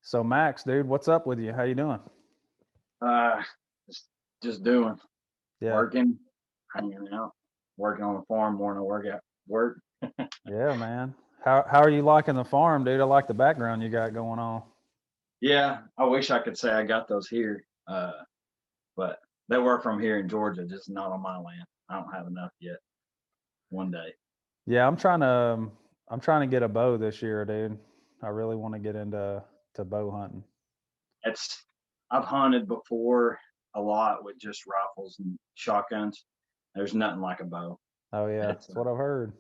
So Max, dude, what's up with you? How you doing? Uh, just doing, Yeah, working, hanging out, working on the farm more than I work at work. yeah, man. How are you liking the farm, dude? I like the background you got going on. Yeah, I wish I could say I got those here, but they were from here in Georgia, just not on my land. I don't have enough yet. One day, Yeah, I'm trying to get a bow this year, dude. I really want to get into bow hunting. it's I've hunted before a lot with just rifles and shotguns. There's nothing like a bow. Oh yeah, It's that's what I've heard.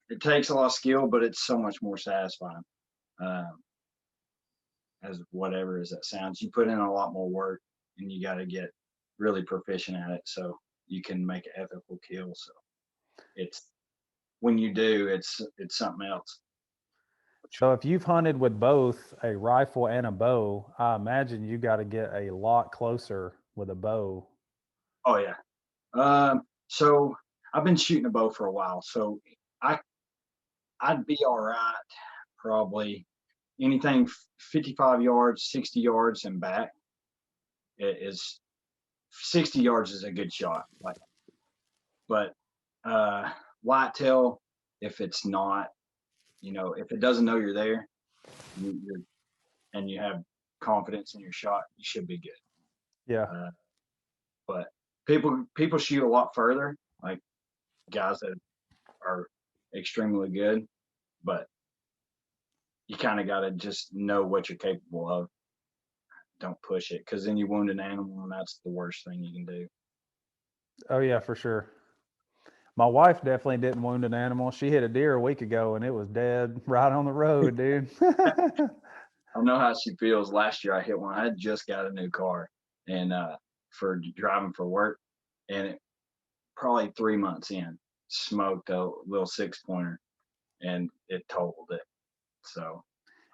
it takes a lot of skill, but it's so much more satisfying. Um, as whatever as that sounds. You put in a lot more work and you got to get really proficient at it so you can make an ethical kill. So it's when you do, it's something else. So if you've hunted with both a rifle and a bow, I imagine you got to get a lot closer with a bow. Oh yeah. So I've been shooting a bow for a while, so I I'd be all right probably anything 55 yards, 60 yards and back is 60 yards is a good shot. Like, but whitetail, if it's not, if it doesn't know you're there, you're and you have confidence in your shot, you should be good. Yeah. Uh, but people shoot a lot further, like guys that are extremely good, but you kind of got to just know what you're capable of. Don't push it because then you wound an animal, and that's the worst thing you can do. Oh yeah, for sure. My wife definitely didn't wound an animal. She hit a deer a week ago and it was dead right on the road, dude. I know how she feels. Last year I hit one. I had just got a new car and for driving for work, and it, probably 3 months in, smoked a little 6 pointer and it totaled it. So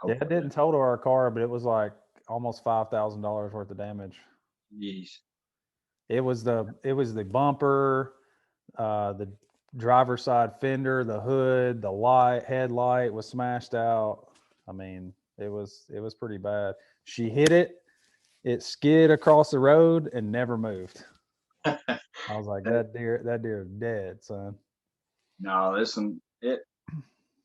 Yeah, it hopefully didn't that. total our car, but it was like almost $5,000 worth of damage. Yeesh. It was the bumper, the driver's side fender, the hood, the light, headlight was smashed out. I mean, it was pretty bad. She hit it, it skid across the road and never moved. I was like, that deer is dead, son. No, this one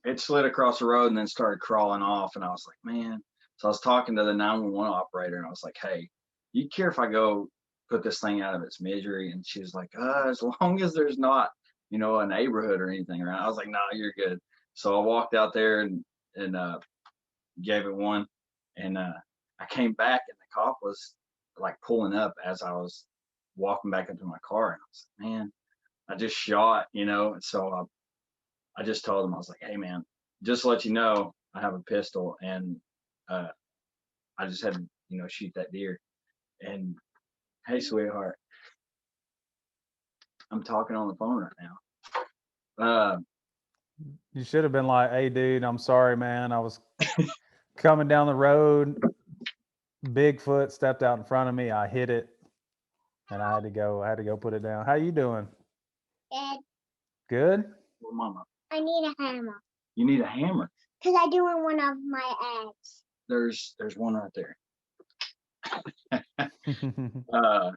it slid across the road and then started crawling off, and I was like, man. So I was talking to the 911 operator, and I was like, hey, you care if I go put this thing out of its misery? And she was like, as long as there's not, a neighborhood or anything around. I was like, no, you're good. So I walked out there and gave it one, and I came back, and the cop was like pulling up as I was walking back into my car, and I was like, man, I just shot, and so I just told him, I was like, hey man, just to let you know, I have a pistol, and uh, I just had to, shoot that deer. And hey, sweetheart, I'm talking on the phone right now. Uh, You should have been like, "Hey, dude, I'm sorry, man. I was coming down the road. Bigfoot stepped out in front of me. I hit it, and I had to go. I had to go put it down. How you doing? Dad, Good. well, mama, I need a hammer you need a hammer. because I do in one of my ads. There's one right there. Oh Uh,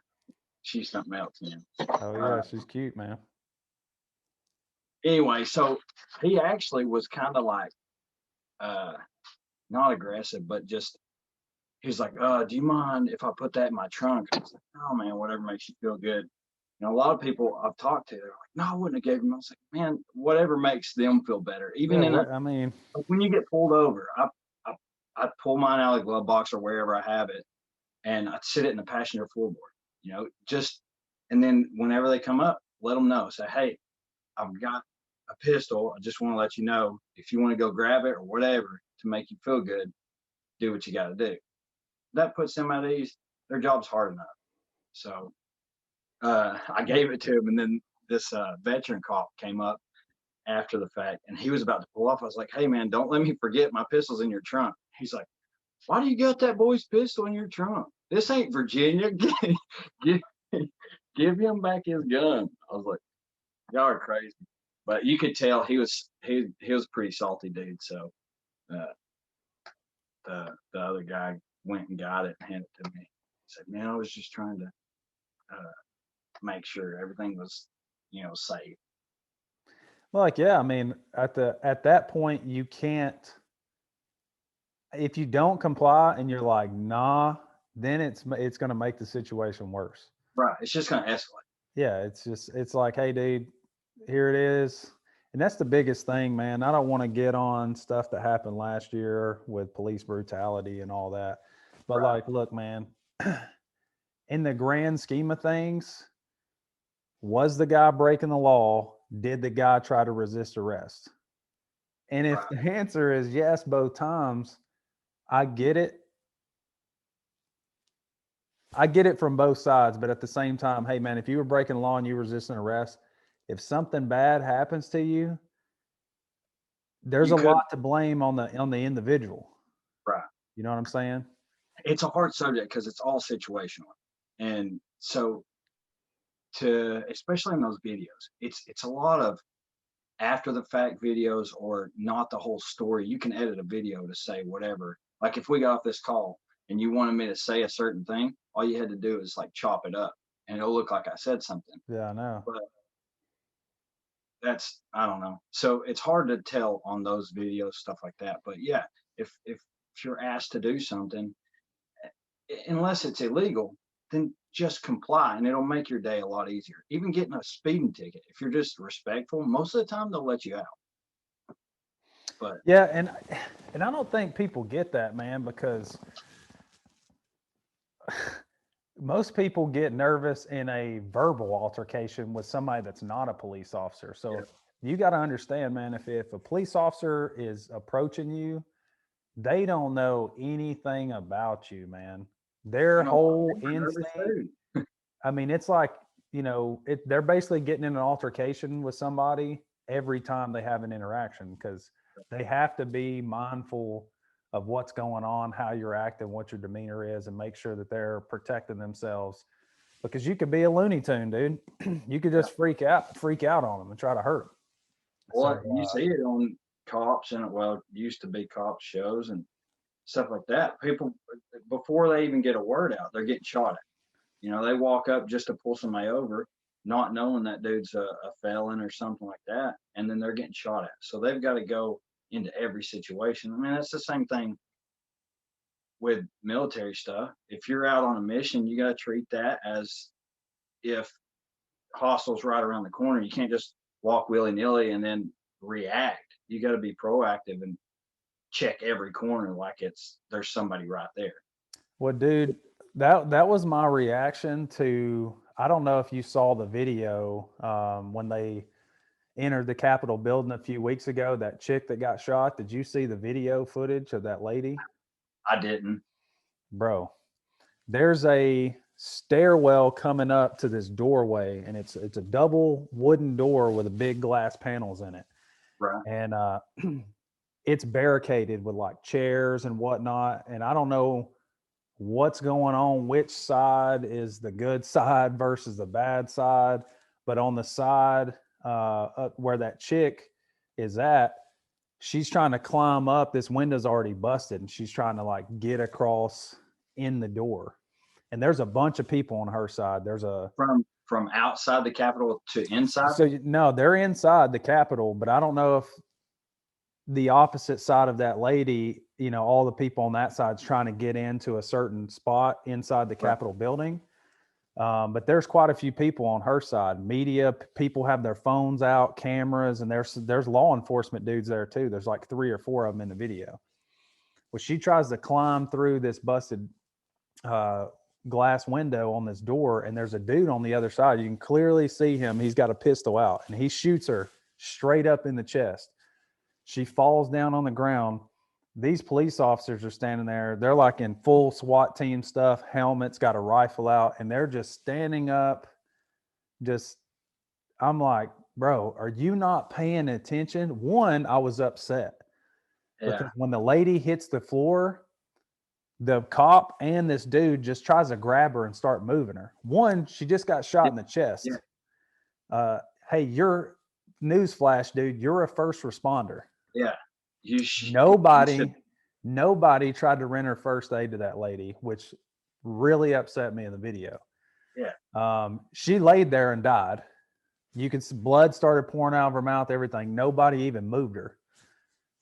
she's something else, man. yeah, she's cute, man. Anyway, so he actually was kind of like uh, not aggressive, but just he was like, do you mind if I put that in my trunk? I was like, oh man, whatever makes you feel good. A lot of people I've talked to, they're like, no, I wouldn't have gave him. I was like, man, whatever makes them feel better. Yeah, Even in a I mean, like when you get pulled over, I I pull mine out of the glove box or wherever I have it, and I'd sit it in the passenger floorboard. Just and then whenever they come up, let them know. Say, hey, I've got a pistol. I just want to let you know if you want to go grab it or whatever to make you feel good, do what you got to do. That puts them at ease. Their job's hard enough. So I gave it to him, and then this veteran cop came up after the fact, and he was about to pull off. I was like, "Hey, man, don't let me forget my pistol's in your trunk." He's like, "Why do you got that boy's pistol in your trunk? This ain't Virginia. give, give him back his gun." I was like, "Y'all are crazy," but you could tell he was a pretty salty dude. So uh, the other guy went and got it and handed it to me. He said, man, I was just trying to make sure everything was, safe. Like, yeah, I mean, at that point, you can't, if you don't comply and you're like, nah, then it's going to make the situation worse. Right. It's just going to escalate. Yeah. It's like, hey, dude, here it is. And that's the biggest thing, man. I don't want to get on stuff that happened last year with police brutality and all that. But Right. like, look, man, in the grand scheme of things, was the guy breaking the law? Did the guy try to resist arrest? And if the answer is yes, both times, I get it. I get it from both sides, but at the same time, hey man, if you were breaking the law and you were resisting arrest, if something bad happens to you, there's You a could, lot to blame on the individual. right. You know what I'm saying? It's a hard subject because it's all situational. And so especially in those videos, it's a lot of after the fact videos or not the whole story. You can edit a video to say whatever. Like if we got off this call and you wanted me to say a certain thing, all you had to do is like chop it up and it'll look like I said something. Yeah, I know. But I don't know. So it's hard to tell on those videos, stuff like that. But yeah, if you're asked to do something, unless it's illegal, then just comply and it'll make your day a lot easier. Even getting a speeding ticket, if you're just respectful, most of the time they'll let you out. But yeah, and I don't think people get that, man, because most people get nervous in a verbal altercation with somebody that's not a police officer. So yeah, you got to understand, man, if a police officer is approaching you, they don't know anything about you, man. Their I know a lot of whole people are nervous instinct, too. I mean, it's like, they're basically getting in an altercation with somebody every time they have an interaction because they have to be mindful of what's going on, how you're acting, what your demeanor is, and make sure that they're protecting themselves. Because you could be a Looney Tune, dude. You could just freak out on them and try to hurt them. Well, So, you see it on cops and it used to be cop shows and stuff like that. People before they even get a word out, they're getting shot at. They walk up just to pull somebody over, not knowing that dude's a felon or something like that, and then they're getting shot at. So they've got to go into every situation. I mean, that's the same thing with military stuff. If you're out on a mission, you got to treat that as if hostiles right around the corner. You can't just walk willy-nilly and then react. You got to be proactive and check every corner like there's somebody right there. well, dude, that was my reaction to. I don't know if you saw the video when they entered the Capitol building a few weeks ago. That chick that got shot. Did you see the video footage of that lady? I didn't. Bro, there's a stairwell coming up to this doorway, and it's a double wooden door with a big glass panels in it, Right. and it's barricaded with like chairs and whatnot. And I don't know what's going on, which side is the good side versus the bad side, but on the side where that chick is at, she's trying to climb up. This window's already busted, and she's trying to like get across in the door. And there's a bunch of people on her side. There's a From outside the Capitol to inside. so no, they're inside the Capitol, but I don't know if the opposite side of that lady, all the people on that side's trying to get into a certain spot inside the Capitol building. But there's quite a few people on her side. Media people have their phones out, cameras, and there's law enforcement dudes there too. There's like 3 or 4 of them in the video. Well, she tries to climb through this busted glass window on this door, and there's a dude on the other side. You can clearly see him. He's got a pistol out, and he shoots her straight up in the chest. She falls down on the ground. These police officers are standing there. They're like in full SWAT team stuff, helmets, got a rifle out, and they're just standing up. I'm like, bro, are you not paying attention? One, I was upset because when the lady hits the floor, the cop and this dude just tries to grab her and start moving her. One, she just got shot in the chest. Hey, you're newsflash, dude. You're a first responder. Yeah. Nobody Nobody tried to render first aid to that lady, which really upset me in the video. Yeah. She laid there and died. You could see blood started pouring out of her mouth, everything. Nobody even moved her.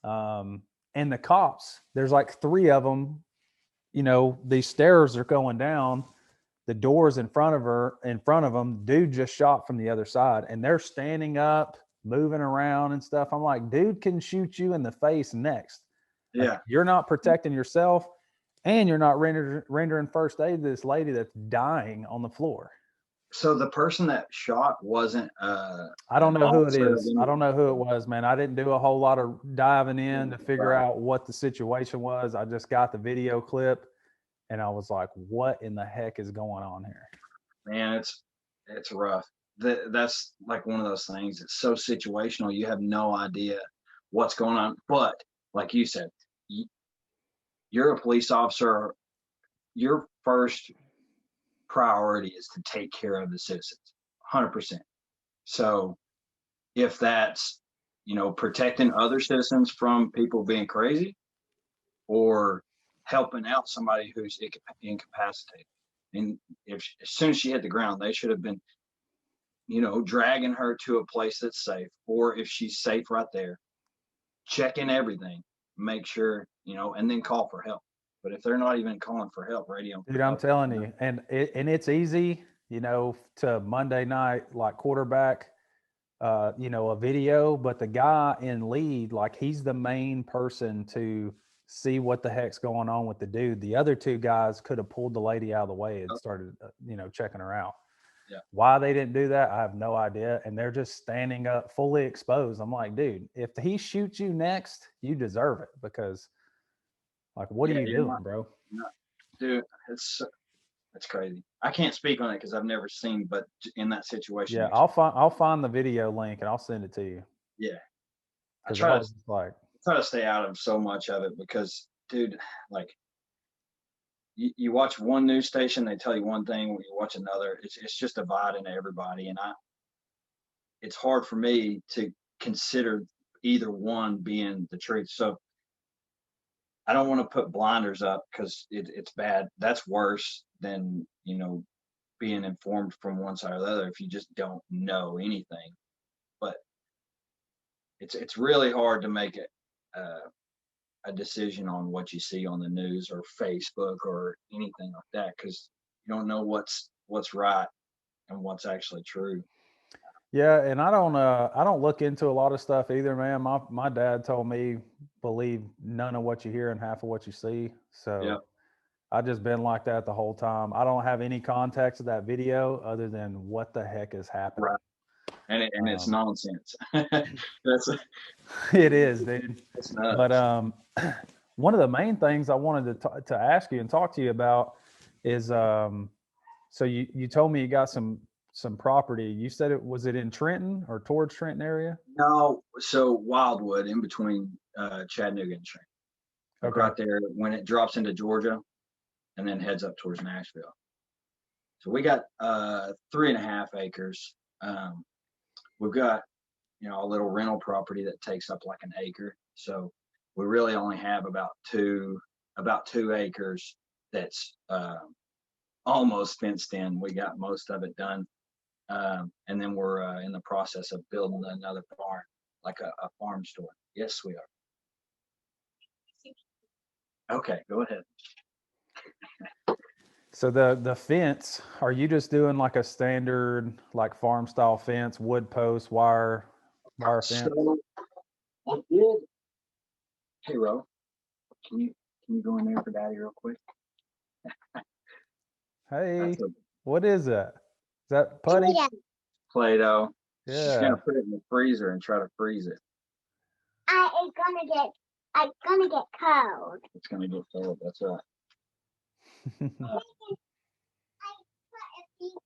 And the cops, there's like 3 of them. You know, these stairs are going down. The doors in front of them. Dude just shot from the other side, and they're standing up, moving around and stuff. I'm like, dude can shoot you in the face next. Like, Yeah. you're not protecting yourself, and you're not rendering first aid to this lady that's dying on the floor. So the person that shot wasn't I don't know who it is. I don't know who it was, man. I didn't do a whole lot of diving in to figure out what the situation was. I just got the video clip, and I was like, what in the heck is going on here? Man, it's rough. That's like one of those things. It's so situational. You have no idea what's going on. But like you said, you're a police officer. Your first priority is to take care of the citizens, 100%. So if that's, protecting other citizens from people being crazy, or helping out somebody who's incapacitated. And as soon as she hit the ground, they should have been, dragging her to a place that's safe, or if she's safe right there, checking everything, make sure, and then call for help. But if they're not even calling for help, radio. Dude, I'm telling you, and it's easy, to Monday night, like quarterback, a video, but the guy in lead, like, he's the main person to see what the heck's going on with the dude. The other 2 guys could have pulled the lady out of the way and started, checking her out. Yeah. Why they didn't do that, I have no idea. And they're just standing up fully exposed. I'm like, dude, if he shoots you next, you deserve it, because, like, what are you doing, bro? Dude, it's crazy. I can't speak on it because I've never seen, but in that situation. Yeah, I'll find the video link and I'll send it to you. Yeah. I 'Cause try I was just like, try to stay out of so much of it because, dude, like, you watch one news station, they tell you one thing, when you watch another, it's just dividing everybody. And it's hard for me to consider either one being the truth. So I don't want to put blinders up because it's bad. That's worse than, being informed from one side or the other if you just don't know anything. But it's really hard to make it a decision on what you see on the news or Facebook or anything like that, because you don't know what's right and what's actually true. yeah, and I don't look into a lot of stuff either, man. My dad told me, believe none of what you hear and half of what you see. So Yeah. I just been like that the whole time. I don't have any context of that video other than what the heck is happening. Right. And it's nonsense. That's It is, dude. it's nuts. But one of the main things I wanted to ask you and talk to you about is so you told me you got some property. You said it in Trenton or towards Trenton area? No, so Wildwood, in between Chattanooga and Trenton. Like, Okay. right there when it drops into Georgia and then heads up towards Nashville. So we got 3.5 acres. We've got, a little rental property that takes up like an acre. So we really only have about 2 acres that's almost fenced in. We got most of it done. And then we're in the process of building another barn, like a farm store. Yes, we are. Okay, go ahead. So the fence, are you just doing like a standard, like, farm style fence, wood post, wire fence? So I did. Hey, Ro, can you go in there for Daddy real quick? Hey, what is that? Is that putty? Yeah. Play-Doh. She's Yeah. gonna put it in the freezer and try to freeze it. It's gonna get cold. It's gonna get cold. That's right. I put a peak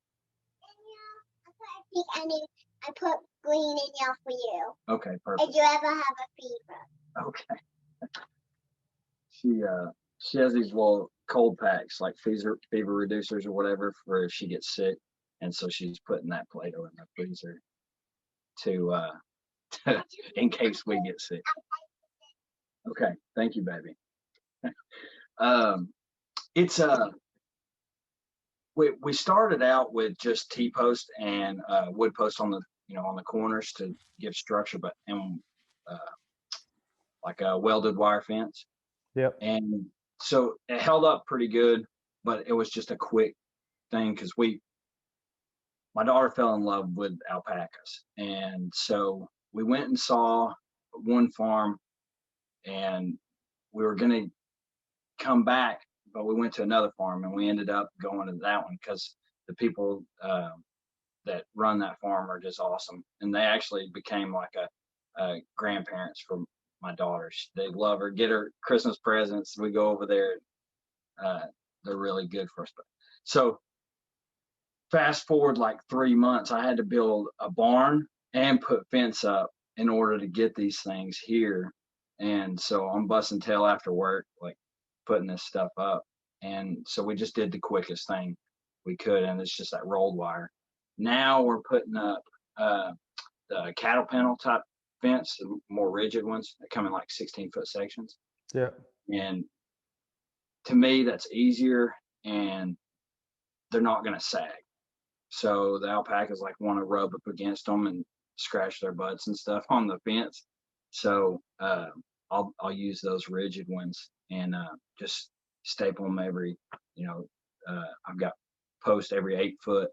in you. I put green in you for you. Okay, perfect. If you ever have a fever. Okay. She has these little cold packs, like fever reducers or whatever, for if she gets sick, and so she's putting that Play-Doh in the freezer to in case we get sick. Okay, thank you, baby. It's we started out with just T-post and wood post on the on the corners to give structure, but uh, like a welded wire fence, Yep. and so it held up pretty good, but it was just a quick thing because my daughter fell in love with alpacas, and so we went and saw one farm, and we were gonna come back, but we went to another farm, and we ended up going to that one because the people that run that farm are just awesome, and they actually became like a grandparents for my daughters. They love her, get her Christmas presents. We go over there. They're really good for us. So fast forward like 3 months, I had to build a barn and put fence up in order to get these things here. And so I'm busting tail after work, like putting this stuff up. And so we just did the quickest thing we could, and it's just that rolled wire. Now we're putting up the cattle panel type fence, the more rigid ones that come in like 16-foot sections. Yep. And to me, that's easier, and they're not going to sag. So the alpacas like want to rub up against them and scratch their butts and stuff on the fence. So I'll use those rigid ones and just staple them every, I've got post every 8 foot,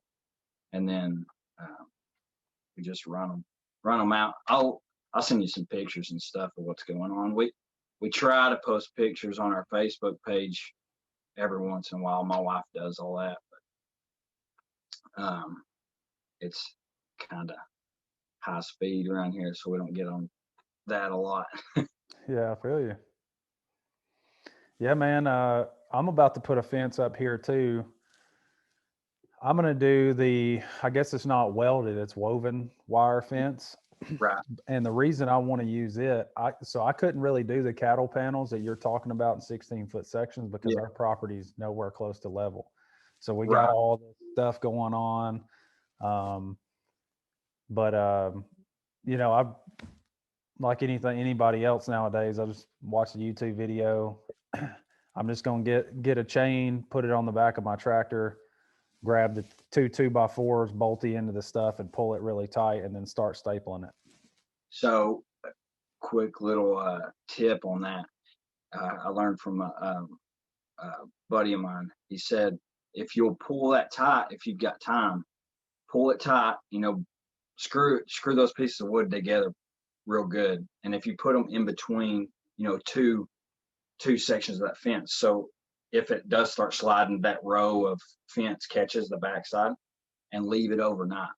and then we just run them out. I'll send you some pictures and stuff of what's going on. We try to post pictures on our Facebook page every once in a while. My wife does all that, but it's kind of high speed around here, so we don't get on that a lot. Yeah, I feel you. Yeah, man. I'm about to put a fence up here too. I'm gonna do I guess it's not welded, it's woven wire fence. Right. And the reason I want to use it, I couldn't really do the cattle panels that you're talking about in 16-foot sections because Yeah. our property's nowhere close to level. So we Right. got all this stuff going on. But I like anybody else nowadays, I just watch a YouTube video. I'm just gonna get a chain, put it on the back of my tractor, grab the two 2x4s, bolt the end of the stuff, and pull it really tight, and then start stapling it. So, quick little tip on that. I learned from a buddy of mine. He said, if you'll pull that tight, if you've got time, pull it tight. Screw those pieces of wood together real good. And if you put them in between, two sections of that fence, so if it does start sliding, that row of fence catches the backside, and leave it overnight,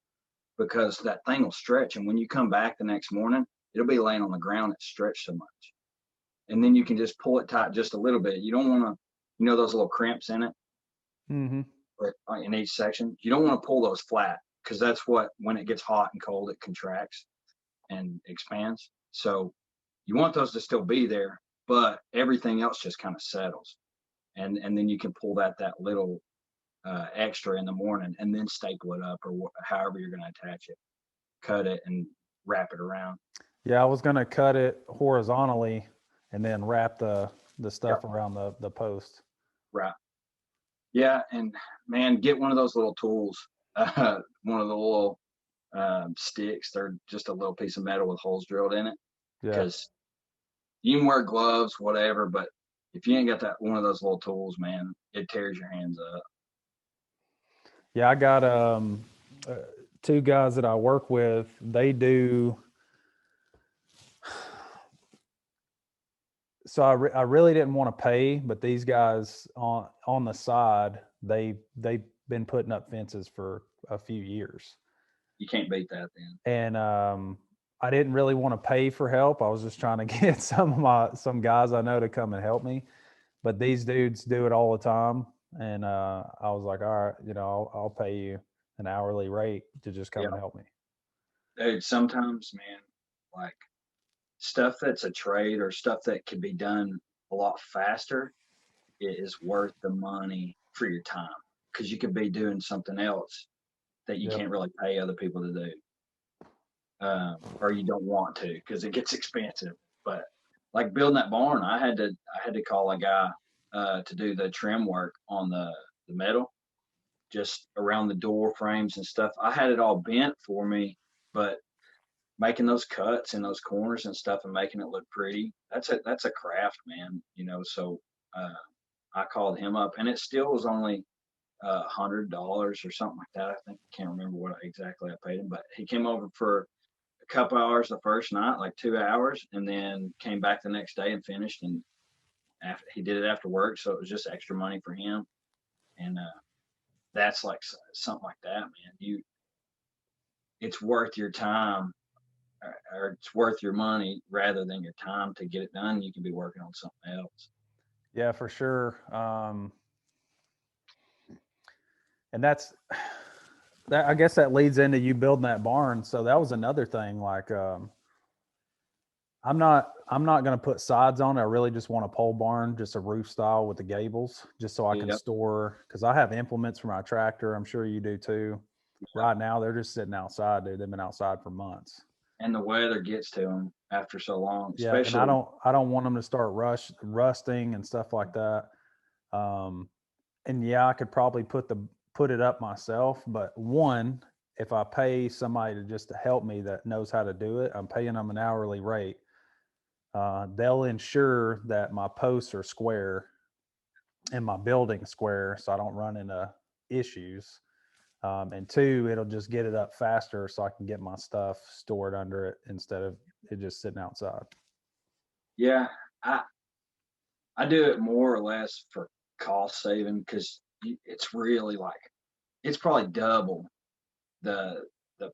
because that thing will stretch, and when you come back the next morning, it'll be laying on the ground. It's stretched so much, and then you can just pull it tight just a little bit. You don't want to, those little crimps in it, in each section. You don't want to pull those flat, because that's what, when it gets hot and cold, it contracts and expands. So you want those to still be there, but everything else just kind of settles, and then you can pull that little extra in the morning, and then staple it up, or however you're going to attach it, cut it and wrap it around. Yeah, I was gonna cut it horizontally and then wrap the stuff around the post. Right. Yeah, and man, get one of those little tools, one of the little sticks. They're just a little piece of metal with holes drilled in it. Yeah. Because you can wear gloves, whatever, but if you ain't got one of those little tools, man, it tears your hands up. Yeah, I got two guys that I work with. They do. So I really didn't want to pay, but these guys on the side, they've been putting up fences for a few years. You can't beat that then. And I didn't really want to pay for help. I was just trying to get some guys I know to come and help me. But these dudes do it all the time, and I was like, all right, I'll pay you an hourly rate to just come and help me. Dude, sometimes, man, like stuff that's a trade or stuff that can be done a lot faster, it is worth the money for your time, because you could be doing something else that you can't really pay other people to do, or you don't want to, because it gets expensive. But like building that barn, I had to call a guy to do the trim work on the metal, just around the door frames and stuff. I had it all bent for me, but making those cuts in those corners and stuff and making it look pretty, that's a craft, man. So uh, I called him up, and it still was only $100 or something like that. I think I can't remember what exactly I paid him, but he came over for a couple hours the first night, like 2 hours, and then came back the next day and finished. And after he did it after work, so it was just extra money for him. And that's like something like that, man. It's worth your time, or it's worth your money rather than your time to get it done. You can be working on something else. Yeah, for sure. And that's that. I guess that leads into you building that barn. So that was another thing. Like, I'm not going to put sides on it. I really just want a pole barn, just a roof style with the gables, just so I can Yep. store, because I have implements for my tractor. I'm sure you do too. Right now, they're just sitting outside, dude. They've been outside for months. And the weather gets to them after so long, Yeah, and especially. I don't want them to start rusting and stuff like that. And yeah, I could probably put it up myself, but one, if I pay somebody to help me that knows how to do it, I'm paying them an hourly rate. They'll ensure that my posts are square and my building square, so I don't run into issues. And two, it'll just get it up faster, so I can get my stuff stored under it instead of it just sitting outside. Yeah, I do it more or less for cost saving, because it's really like, it's probably double the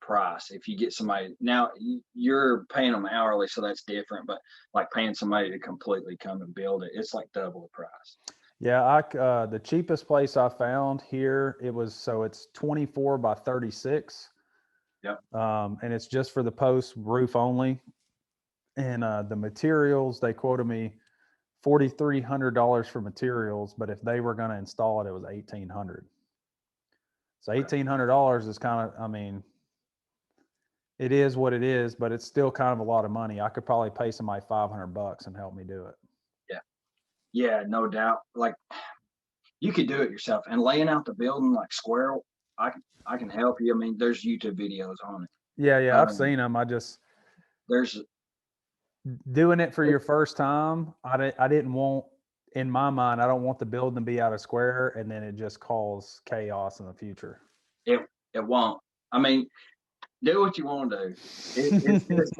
price if you get somebody. Now you're paying them hourly, so that's different, but like paying somebody to completely come and build it, it's like double the price. Yeah, the cheapest place I found here, it's 24 by 36. Yep. And it's just for the post roof only. And the materials, they quoted me $4,300 for materials, but if they were going to install it, it was $1,800. So $1,800 is kind of, I mean, it is what it is, but it's still kind of a lot of money. I could probably pay somebody $500 and help me do it. Yeah, no doubt. Like, you could do it yourself, and laying out the building like square. I can help you. I mean, there's YouTube videos on it. Yeah, I've seen them. There's Doing it for your first time. I didn't want, in my mind, I don't want the building to be out of square and then it just cause chaos in the future. it it won't. I mean, do what you want to do. It's just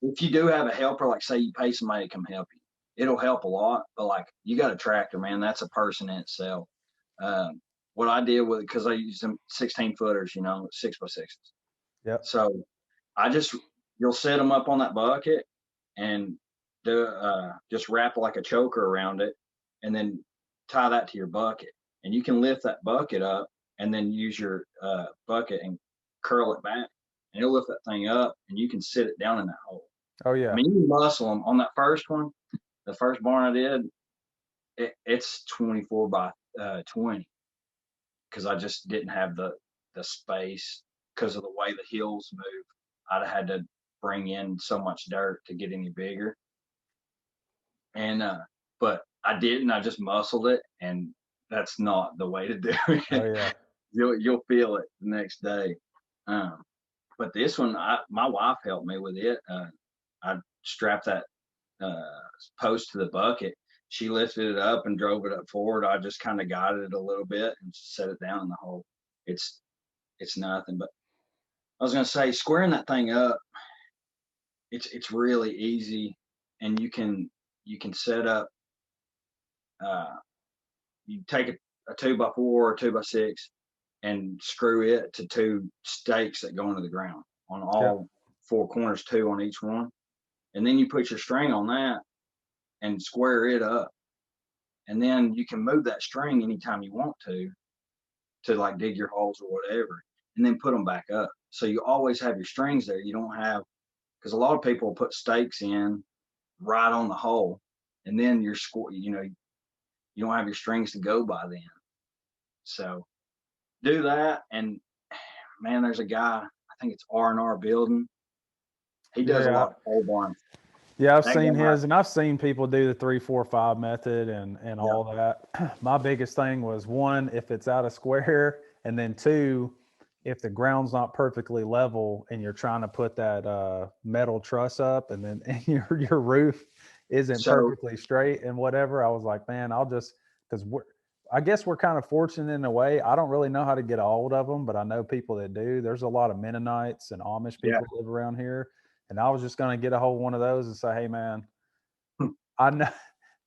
if you do have a helper, like say you pay somebody to come help you, it'll help a lot. But like, you got a tractor, man, that's a person in itself. Um, what I did with, because I use them 16 footers, 6x6s. Yep. So you'll set them up on that bucket and just wrap like a choker around it, and then tie that to your bucket. And you can lift that bucket up and then use your bucket and curl it back, and it'll lift that thing up, and you can sit it down in that hole. Oh I yeah. mean, you can muscle them on that first one. The first barn I did, it's 24 by 20, because I just didn't have the space because of the way the hills move. I'd have had to bring in so much dirt to get any bigger. And but I didn't. I just muscled it, and that's not the way to do it. Oh yeah. You'll feel it the next day. But this one, my wife helped me with it. I strapped that post to the bucket. She lifted it up and drove it up forward. I just kind of guided it a little bit and set it down in the hole. It's nothing. But I was gonna say, squaring that thing up, it's really easy, and you can set up. You take a 2x4 or 2x6 and screw it to two stakes that go into the ground on all Yep. four corners, two on each one, and then you put your string on that and square it up, and then you can move that string anytime you want to like dig your holes or whatever, and then put them back up. So you always have your strings there. You don't have, because a lot of people put stakes in right on the hole, and then you're you don't have your strings to go by then. So do that, and man, there's a guy, I think it's R&R Building. He does a Yeah. lot of pole barns. Yeah, I've That seen guy, his, and I've seen people do the 3-4-5 method and yeah, all that. My biggest thing was one, if it's out of square, and then two, if the ground's not perfectly level and you're trying to put that metal truss up, and then and your roof isn't so perfectly straight and whatever. I was like, man, I'll just because I guess we're kind of fortunate in a way. I don't really know how to get a hold of them, but I know people that do. There's a lot of Mennonites and Amish yeah, people that live around here, and I was just going to get a hold of one of those and say, hey, man, I know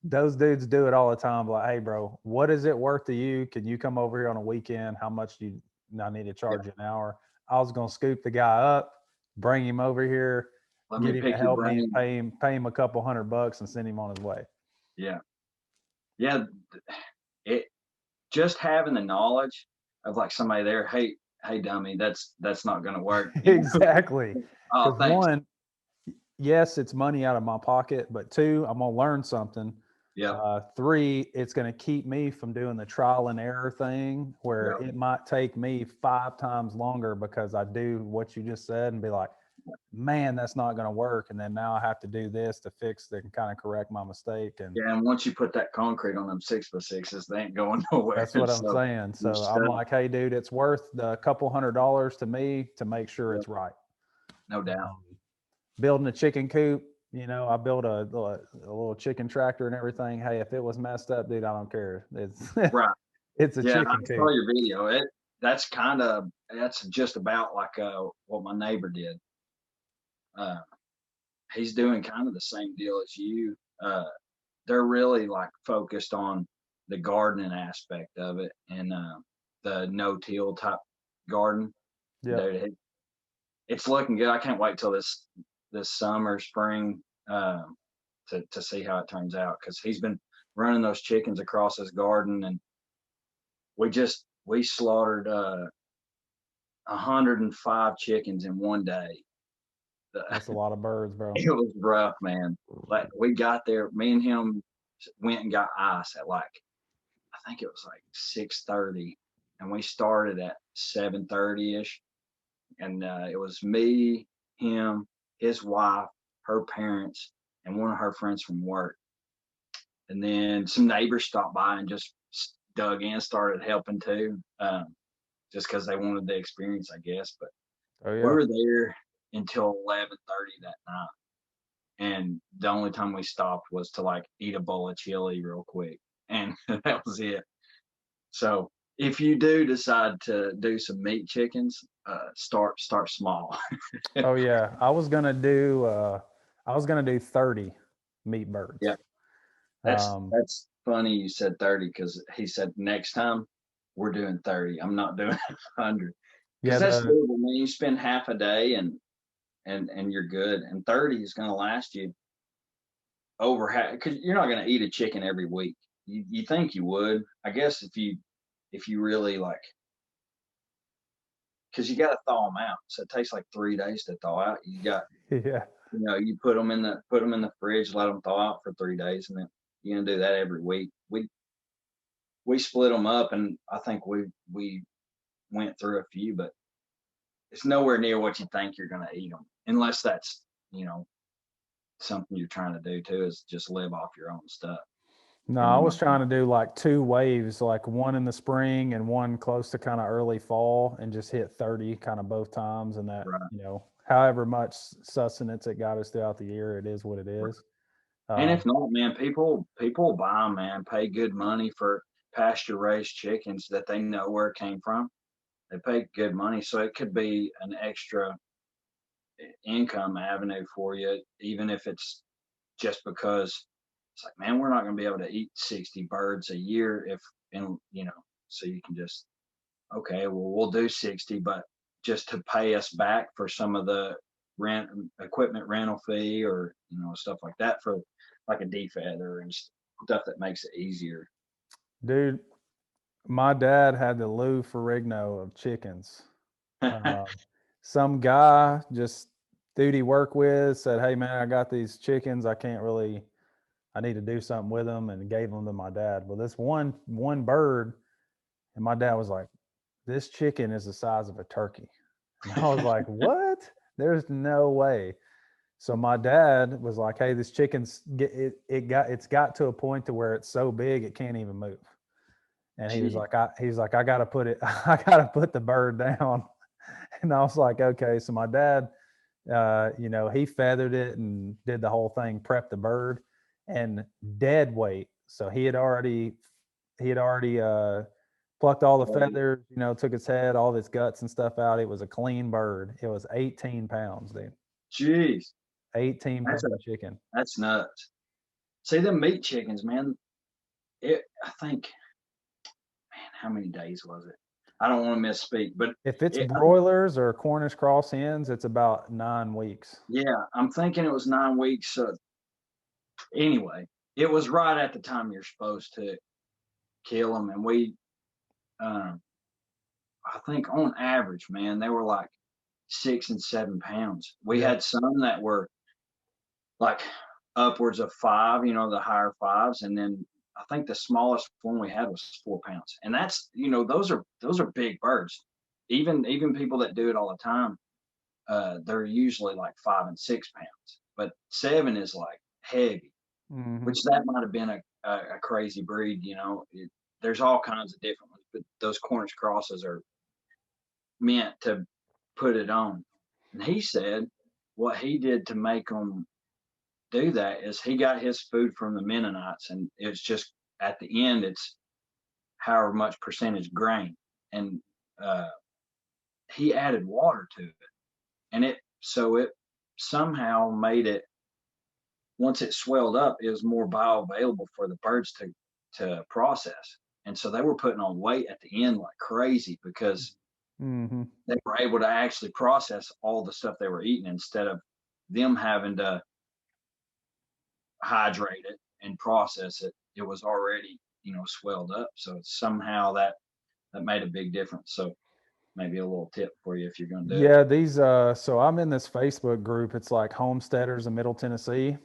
those dudes do it all the time. Like, hey, bro, what is it worth to you? Can you come over here on a weekend? How much do you, I need to yeah. charge you an hour? I was going to scoop the guy up, bring him over here, Let me get him to pick your help me, and brain. pay him a couple $100 and send him on his way. Yeah, yeah. It just having the knowledge of like somebody there. Hey, dummy, that's not going to work. Exactly. Oh, Because thanks. one, yes, it's money out of my pocket, but two, I'm going to learn something. Yeah, Three, it's going to keep me from doing the trial and error thing where yeah. it might take me 5 times longer because I do what you just said and be like, man, that's not going to work. And then now I have to do this to fix and kind of correct my mistake. And Yeah, and once you put that concrete on them 6x6s, they ain't going nowhere. that's what I'm So saying. you're So I'm stuck. like, hey, dude, it's worth the couple $100 to me to make sure Yeah, it's right. no doubt. Um, Building a chicken coop, I built a little chicken tractor and everything. Hey, if it was messed up, dude, I don't care. It's Right. it's a Yeah, I chicken saw coop. your video. That's just about like what my neighbor did. Uh, he's doing kind of the same deal as you. Uh, they're really like focused on the gardening aspect of it and the no-till type garden. Yep. Dude, it's looking good. I can't wait till this summer, spring, to see how it turns out because he's been running those chickens across his garden, and we slaughtered 105 chickens in one day. That's a lot of birds, bro. It was rough, man. Like we got there, me and him went and got ice at like I think it was like 6:30, and we started at 7:30 ish, and it was me, him, his wife, her parents, and one of her friends from work. And then some neighbors stopped by and just dug in, started helping too, just because they wanted the experience, I guess. But Oh we yeah. were there until 11:30 that night, and the only time we stopped was to like eat a bowl of chili real quick, and that was it. So if you do decide to do some meat chickens, start small. Oh yeah. I was gonna do 30 meat birds. Yeah, that's Um, that's funny you said 30 because he said next time we're doing 30. I'm not doing 100 because yeah, that's the doable. Man, you spend half a day and you're good, and 30 is going to last you over half because you're not going to eat a chicken every week. You think you would, I guess, if you really like because you got to thaw them out. So it takes like 3 days to thaw out. yeah. You put them in the fridge, let them thaw out for 3 days, and then you're gonna do that every week. We split them up, and I think we went through a few, but it's nowhere near what you think you're gonna eat them, unless that's you know something you're trying to do too is just live off your own stuff. No, And I you was might, trying to do like two waves, like one in the spring and one close to kind of early fall, and just hit 30 kind of both times. And that, right, however much sustenance it got us throughout the year, it is what it right. is. And Um, if not, man, people buy 'em, man, pay good money for pasture raised chickens that they know where it came from. They pay good money, so it could be an extra income avenue for you, even if it's just because it's like, man, we're not going to be able to eat 60 birds a year so you can just, okay, well, we'll do 60, but just to pay us back for some of the rent, equipment rental fee or, stuff like that for like a defeather and stuff that makes it easier. Dude, my dad had the Lou Ferrigno of chickens. Um, some guy just dude he worked with said, "Hey man, I got these chickens. I need to do something with them," and gave them to my dad. Well, this one bird, and my dad was like, "This chicken is the size of a turkey," and I was like, "What? There's no way." So my dad was like, "Hey, this chicken's it's got to a point to where it's so big it can't even move." And he was Gee, like, I gotta put it, I gotta put the bird down." And I was like, "Okay." So my dad, he feathered it and did the whole thing, prepped the bird, and dead weight. So he had already plucked all the well, feathers, took its head, all its guts and stuff out. It was a clean bird. It was 18 pounds, dude. geez, 18 that's a pound chicken. that's nuts. See them meat chickens, man. I think, man, how many days was it? I don't want to misspeak, but If it's it, broilers or Cornish cross hens, it's about 9 weeks. yeah, I'm thinking it was 9 weeks. Anyway, it was right at the time you're supposed to kill them, and um, I think on average, man, they were like 6 and 7 pounds. We Yeah. had some that were like upwards of 5, the higher fives, and then I think the smallest one we had was 4 pounds, and that's those are big birds. Even people that do it all the time, they're usually like 5 and 6 pounds, but 7 is like heavy, Hmm. which that might have been a crazy breed. There's all kinds of different ones, but those Cornish crosses are meant to put it on. And he said what he did to make them do that is he got his food from the Mennonites, and it's just at the end, it's however much percentage grain, and uh, he added water to it, and it somehow made it, once it swelled up, it was more bioavailable for the birds to process, and so they were putting on weight at the end like crazy because Hmm. they were able to actually process all the stuff they were eating instead of them having to hydrate it and process it. It was already, swelled up. So somehow that made a big difference. So maybe a little tip for you if you're going to do it. Yeah, so I'm in this Facebook group. It's like homesteaders in Middle Tennessee.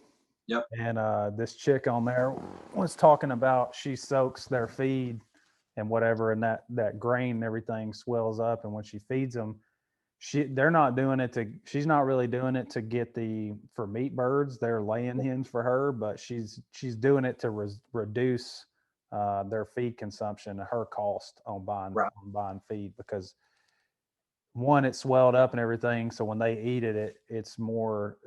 Yep. And this chick on there was talking about she soaks their feed and whatever, and that grain and everything swells up. And when she feeds them, they're not doing it to she's not really doing it to get the for meat birds. They're laying hens for her, but she's doing it to reduce their feed consumption and her cost on buying Right. feed, because one, it's swelled up and everything, so when they eat it's more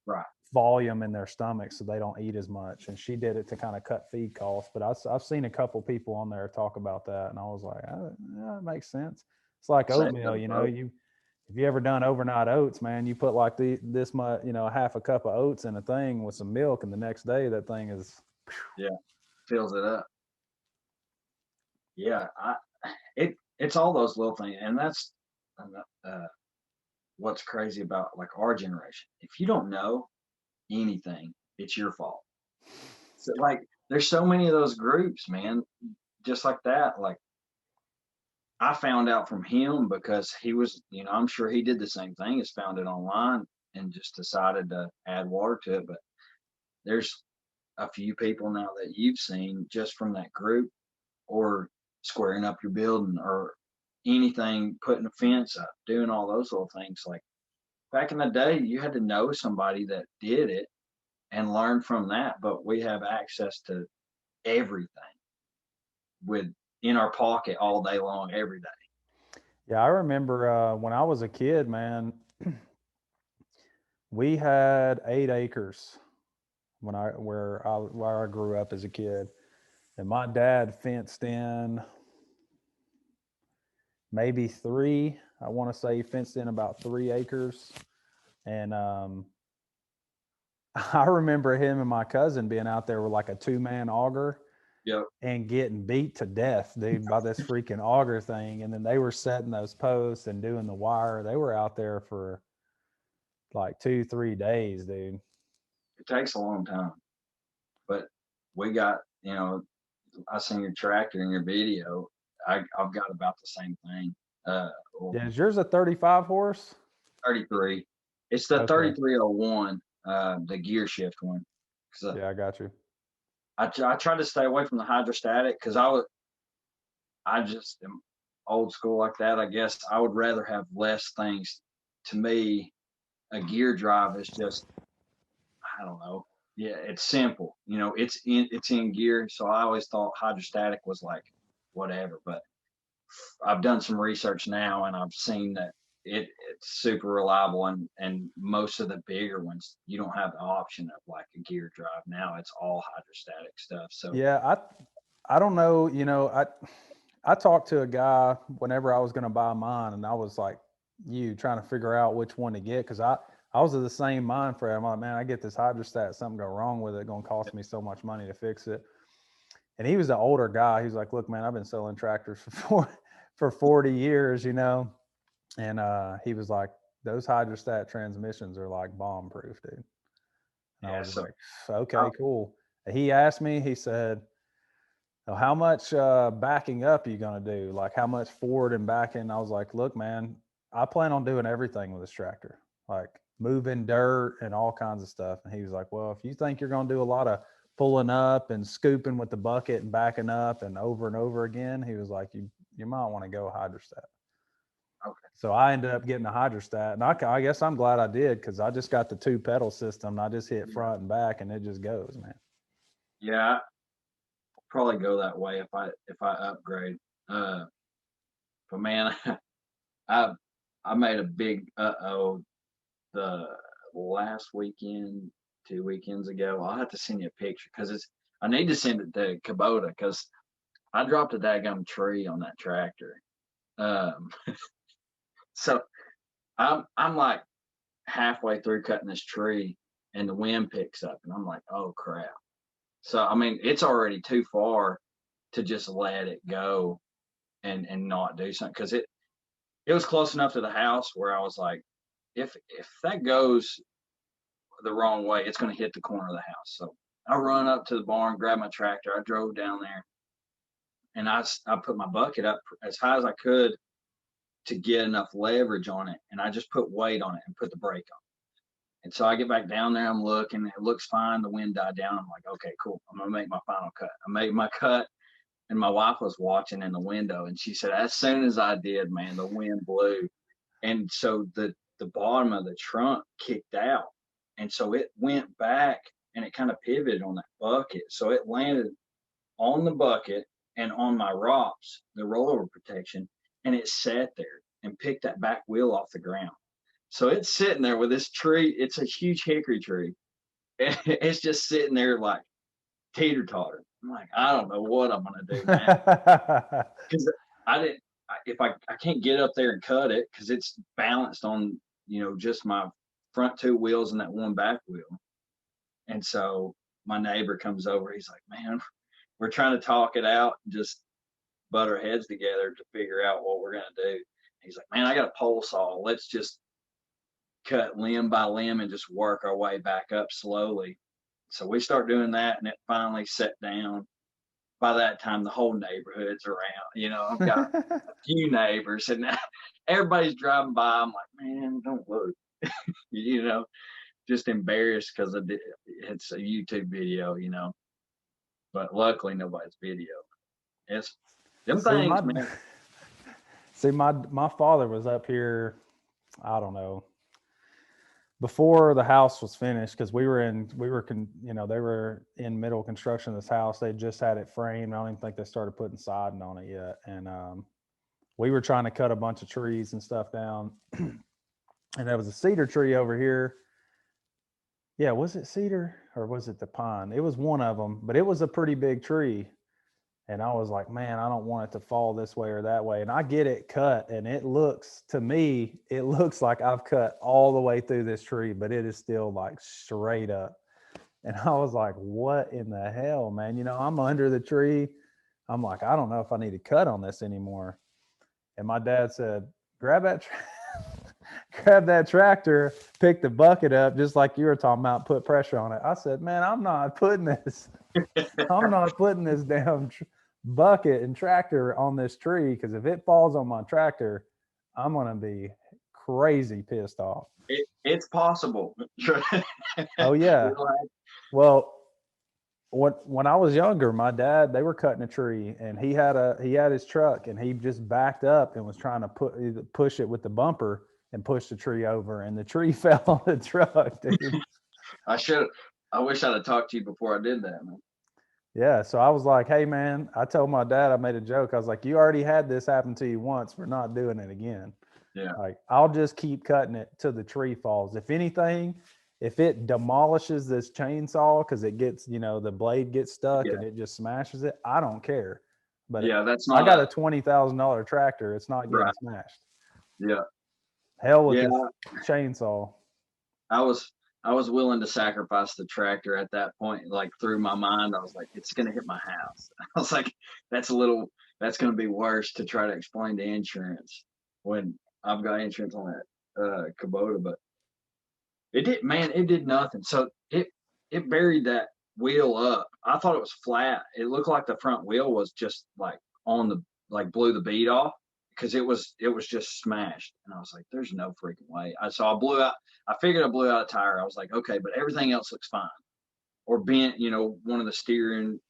Right. volume in their stomach, so they don't eat as much. And she did it to kind of cut feed costs. But I've seen a couple people on there talk about that, and I was like, yeah, it makes sense. It's like Same oatmeal, thing, bro. if you ever done overnight oats, man, you put like this much, half a cup of oats in a thing with some milk, and the next day that thing is. Yeah. Fills it up. Yeah. It's all those little things. And that's uh, what's crazy about like our generation. If you don't know anything, it's your fault. So like there's so many of those groups, man, just like that. Like I found out from him because he was, I'm sure he did the same thing as found it online and just decided to add water to it. But there's a few people now that you've seen just from that group or squaring up your building or anything, putting a fence up, doing all those little things. Like back in the day, you had to know somebody that did it and learn from that. But we have access to everything with in our pocket all day long, every day. Yeah, I remember when I was a kid, man, we had 8 acres where I grew up as a kid. And my dad fenced in maybe three. I want to say he fenced in about 3 acres. And I remember him and my cousin being out there with like a 2-man auger Yep. and getting beat to death, dude, by this freaking auger thing. And then they were setting those posts and doing the wire. They were out there for like 2-3 days, dude. It takes a long time, but we got, I seen your tractor in your video. I've got about the same thing. Well, Yeah, is yours a 35 horse? 33. It's the Okay. 3301, the gear shift one. Cause Yeah, I got you. I tried to stay away from the hydrostatic because I just am old school like that. I guess I would rather have less things. To me, a gear drive is just I don't know. Yeah, it's simple. You know, it's in gear. So I always thought hydrostatic was like whatever, but I've done some research now and I've seen that it's super reliable, and most of the bigger ones you don't have the option of like a gear drive. Now it's all hydrostatic stuff. So Yeah, I don't know, I talked to a guy whenever I was going to buy mine, and I was like you trying to figure out which one to get, because I was of the same mind frame. I'm like, man, I get this hydrostat, something go wrong with it, going to cost me so much money to fix it. And he was the older guy. He's like, look, man, I've been selling tractors for 40 years, and he was like, those hydrostat transmissions are like bomb proof, dude. And I yeah, was so like, okay, cool. He asked me, he said, "Oh, how much backing up are you going to do? Like how much forward and backing?" I was like, look, man, I plan on doing everything with this tractor, like moving dirt and all kinds of stuff. And he was like, well, if you think you're going to do a lot of pulling up and scooping with the bucket and backing up and over again, he was like, you might want to go hydrostat. okay. So I ended up getting a hydrostat, and I guess I'm glad I did, because I just got the 2 pedal system. And I just hit front and back, and it just goes, man. Yeah, I'll probably go that way if I upgrade. But man, I I made a big oh the last weekend, 2 weekends ago. I'll have to send you a picture because I need to send it to Kubota because I dropped a daggum tree on that tractor. Um, so I'm like halfway through cutting this tree and the wind picks up and I'm like, oh crap. So I mean, it's already too far to just let it go and not do something because it was close enough to the house where I was like, if that goes the wrong way, it's going to hit the corner of the house. So I run up to the barn, grabbed my tractor, I drove down there, and I put my bucket up as high as I could to get enough leverage on it, and I just put weight on it and put the brake on. And so I get back down there, I'm looking, it looks fine. The wind died down. I'm like, okay, cool. I'm gonna make my final cut. I made my cut, and my wife was watching in the window, and she said, as soon as I did, man, the wind blew, and so the bottom of the trunk kicked out, and so it went back and it kind of pivoted on that bucket, so it landed on the bucket and on my ROPS, the rollover protection, and it sat there and picked that back wheel off the ground. So it's sitting there with this tree. It's a huge hickory tree. And it's just sitting there like teeter totter. I'm like, I don't know what I'm gonna do, man, because I didn't. If I can't get up there and cut it because it's balanced on just my front 2 wheels and that one back wheel. And so my neighbor comes over. He's like, man, we're trying to talk it out and just butt our heads together to figure out what we're gonna do. He's like, man, I got a pole saw. Let's just cut limb by limb and just work our way back up slowly. So we start doing that, and it finally set down. By that time, the whole neighborhood's around. I've got a few neighbors, and everybody's driving by. I'm like, man, don't look. you know, just embarrassed because it's a YouTube video. But luckily, nobody's video. It's them see things, my man. see my father was up here, I don't know, before the house was finished, because they were in middle construction of this house. They just had it framed. I don't even think they started putting siding on it yet. And we were trying to cut a bunch of trees and stuff down. And there was a cedar tree over here. Yeah, was it cedar or was it the pine? It was one of them, but it was a pretty big tree. And I was like, man, I don't want it to fall this way or that way. And I get it cut, and it looks like I've cut all the way through this tree, but it is still like straight up. And I was like, what in the hell, man? I'm under the tree. I'm like, I don't know if I need to cut on this anymore. And my dad said, grab that tractor, pick the bucket up, just like you were talking about, put pressure on it. I said, man, I'm not putting this damn bucket and tractor on this tree, because if it falls on my tractor, I'm gonna be crazy pissed off. It's possible. Oh yeah. Well, when I was younger, my dad, they were cutting a tree, and he had his truck, and he just backed up and was trying to push it with the bumper and push the tree over, and the tree fell on the truck, dude. I should I wish I'd have talked to you before I did that, man. Yeah. So I was like, hey, man, I told my dad, I made a joke. I was like, you already had this happen to you once. We're not doing it again. Yeah. Like, I'll just keep cutting it till the tree falls. If anything, if it demolishes this chainsaw because it gets, the blade gets stuck Yeah. and it just smashes it, I don't care. But Yeah, that's I not got a $20,000 tractor. It's not getting right. smashed. Yeah. Hell with Yeah. this chainsaw. I was willing to sacrifice the tractor at that point. Like through my mind, I was like, it's gonna hit my house. I was like, that's gonna be worse to try to explain to insurance when I've got insurance on that Kubota. But it did nothing. So it buried that wheel up. I thought it was flat. It looked like the front wheel was just like on the like blew the bead off because it was just smashed. And I was like, there's no freaking way. I blew out. I figured I blew out a tire. I was like, okay, but everything else looks fine. Or bent, one of the steering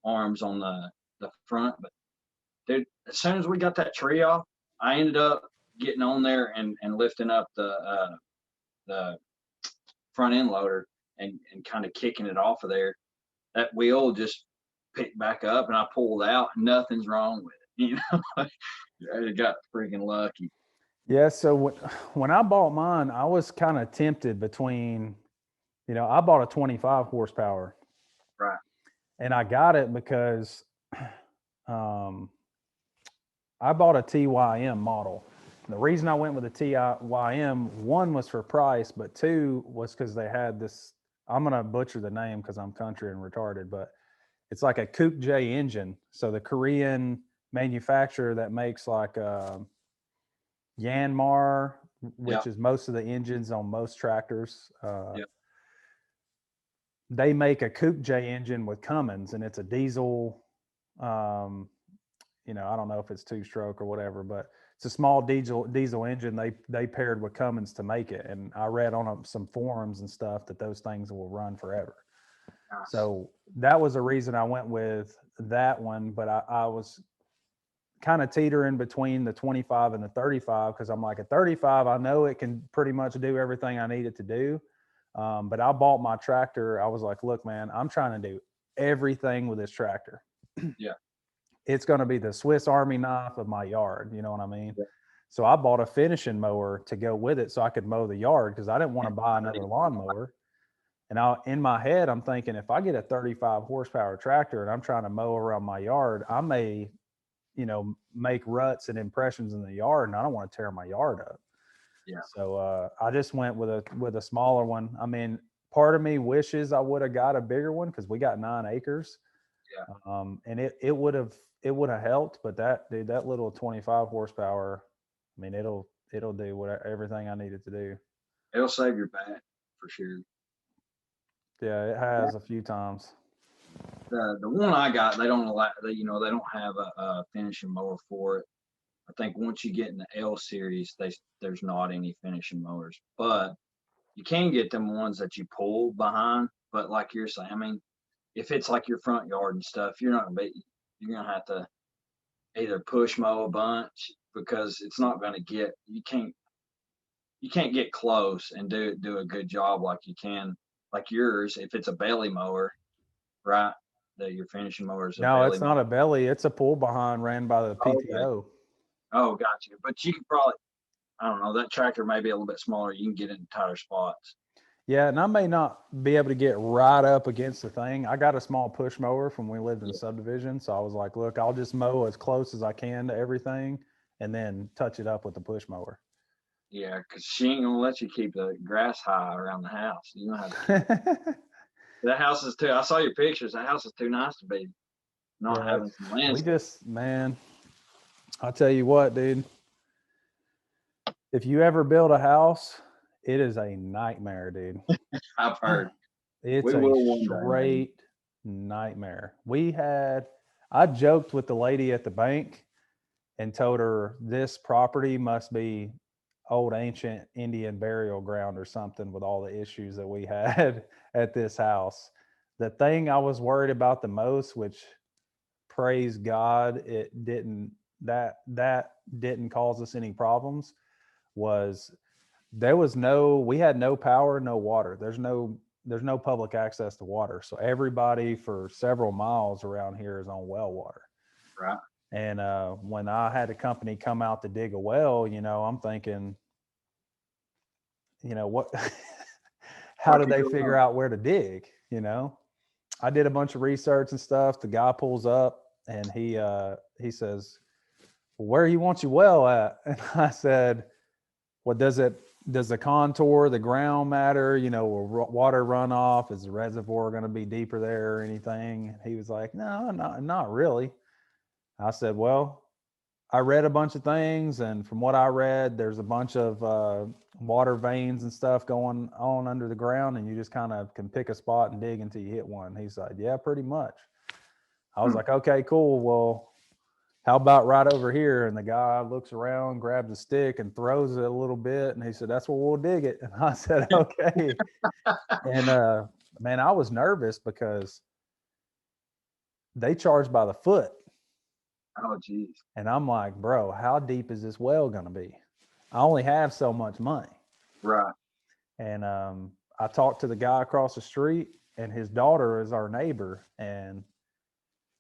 arms on the front. But dude, as soon as we got that tree off, I ended up getting on there and lifting up the front end loader and kind of kicking it off of there. That wheel just picked back up and I pulled out. Nothing's wrong with it. I got freaking lucky. Yeah. So when I bought mine, I was kind of tempted between, I bought a 25 horsepower. Right. And I got it because um, I bought a TYM model. The reason I went with a TYM, one was for price, but two was because they had this. I'm gonna butcher the name because I'm country and retarded, but it's like a Coupe J engine. So the Korean manufacturer that makes like Yanmar, which is most of the engines on most tractors. Yep. They make a Coupe J engine with Cummins, and it's a diesel. I don't know if it's two stroke or whatever, but it's a small diesel engine they paired with Cummins to make it. And I read on some forums and stuff that those things will run forever. Nice. So that was the reason I went with that one. But I was kind of teetering between the 25 and the 35 because I'm like, at 35, I know it can pretty much do everything I need it to do. But I bought my tractor. I was like, look, man, I'm trying to do everything with this tractor. Yeah. It's going to be the Swiss Army knife of my yard. You know what I mean? Yeah. So I bought a finishing mower to go with it so I could mow the yard because I didn't want to buy another lawnmower. And in my head, I'm thinking, if I get a 35 horsepower tractor and I'm trying to mow around my yard, I may, make ruts and impressions in the yard, and I don't want to tear my yard up. Yeah. So I just went with a smaller one. I mean, part of me wishes I would have got a bigger one because we got 9 acres. Yeah. And it would have helped, but that little 25 horsepower, I mean, it'll do everything I need it to do. It'll save your back for sure. Yeah, it has a few times. The one I got, they don't allow, they don't have a finishing mower for it. I think once you get in the L series, there's not any finishing mowers, but you can get them ones that you pull behind. But like you're saying, I mean, if it's like your front yard and stuff, you're gonna have to either push mow a bunch because it's not gonna you can't get close and do a good job like you can like yours if it's a belly mower, right? That your finishing mower is a No, belly it's not a belly. It's a pull behind ran by the mower. Okay. PTO. Oh, got you. But you can probably, I don't know, that tractor may be a little bit smaller. You can get in tighter spots. Yeah, and I may not be able to get right up against the thing. I got a small push mower from when we lived in the subdivision, so I was like, look, I'll just mow as close as I can to everything and then touch it up with the push mower. Yeah, because she ain't gonna let you keep the grass high around the house. You know how to. That house is too. I saw your pictures. That house is too nice to be not having some landscape. Man, I'll tell you what, dude. If you ever build a house, it is a nightmare, dude. I've heard. It's a straight nightmare. I joked with the lady at the bank and told her this property must be old ancient Indian burial ground or something with all the issues that we had at this house. The thing I was worried about the most, which praise God, it didn't, that didn't cause us any problems, was we had no power, no water. There's no there's no public access to water. So everybody for several miles around here is on well water. Right. And when I had a company come out to dig a well, I'm thinking, what, how What did could they go figure wrong? out where to dig? I did a bunch of research and stuff. The guy pulls up and he says, well, where you want your well at? And I said, well, does the contour, the ground matter? Will water runoff? Is the reservoir going to be deeper there or anything? And he was like, no, not really. I said, well, I read a bunch of things, and from what I read, there's a bunch of water veins and stuff going on under the ground, and you just kind of can pick a spot and dig until you hit one. He's like, yeah, pretty much. I was like, okay, cool. Well, how about right over here? And the guy looks around, grabs a stick and throws it a little bit. And he said, that's where we'll dig it. And I said, okay. And man, I was nervous because they charge by the foot. Oh, geez. And I'm like, bro, how deep is this well going to be? I only have so much money. Right. And I talked to the guy across the street, and his daughter is our neighbor. And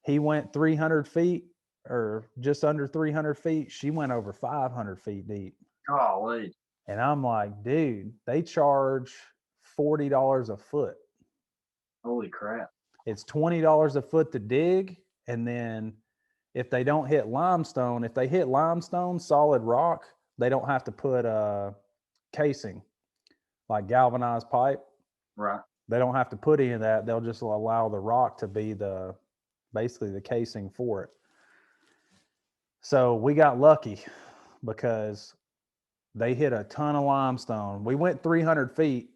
he went 300 feet or just under 300 feet. She went over 500 feet deep. Golly. And I'm like, dude, they charge $40 a foot. Holy crap. It's $20 a foot to dig. And then if they don't hit limestone, if they hit limestone, solid rock, they don't have to put casing, like galvanized pipe. Right. They don't have to put any of that. They'll just allow the rock to be basically the casing for it. So we got lucky because they hit a ton of limestone. We went 300 feet,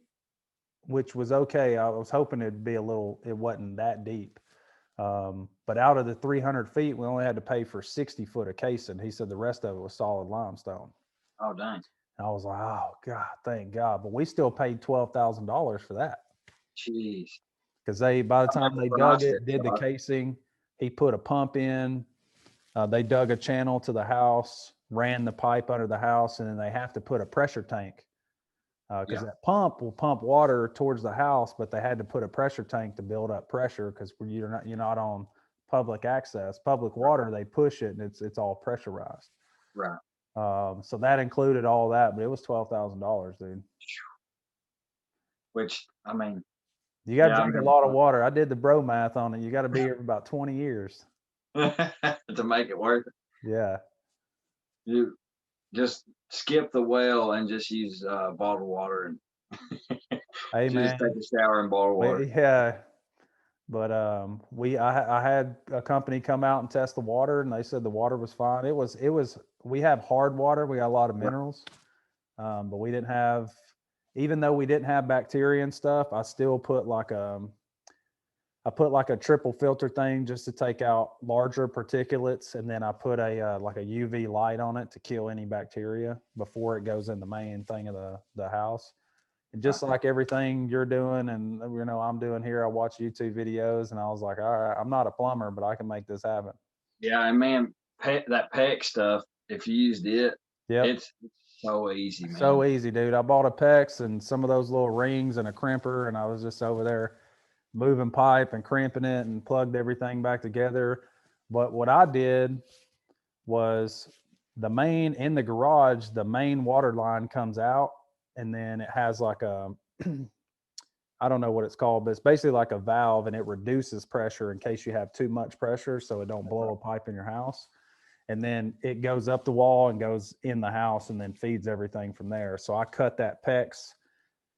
which was okay. I was hoping it wasn't that deep. But out of the 300 feet, we only had to pay for 60 foot of casing. He said the rest of it was solid limestone. Oh, dang. And I was like, oh God, thank God. But we still paid $12,000 for that. Jeez. Because by the time they when I dug said it, did the that. casing, he put a pump in. They dug a channel to the house, ran the pipe under the house, and then they have to put a pressure tank because that pump will pump water towards the house, but they had to put a pressure tank to build up pressure because you're not on public access. Public water, they push it and it's all pressurized. Right. So that included all that, but it was $12,000, dude. Which, I mean, you got to drink a lot of water. I did the bro math on it. You got to be here for about 20 years to make it worth it. Yeah. You just skip the well and just use bottled water and hey, man. just take a shower in bottled water. Yeah. But I had a company come out and test the water, and they said the water was fine. We have hard water. We got a lot of minerals, but we didn't have, even though we didn't have bacteria and stuff, I still put like a triple filter thing just to take out larger particulates. And then I put a UV light on it to kill any bacteria before it goes in the main thing of the house. And just like everything you're doing and I'm doing here, I watch YouTube videos, and I was like, all right, I'm not a plumber, but I can make this happen. Yeah, and man, that PEX stuff, if you used it, it's so easy, man. So easy, dude. I bought a PEX and some of those little rings and a crimper, and I was just over there moving pipe and crimping it and plugged everything back together. But what I did was in the garage, the main water line comes out, and then it has like a, I don't know what it's called, but it's basically like a valve, and it reduces pressure in case you have too much pressure so it don't blow a pipe in your house. And then it goes up the wall and goes in the house and then feeds everything from there. So I cut that PEX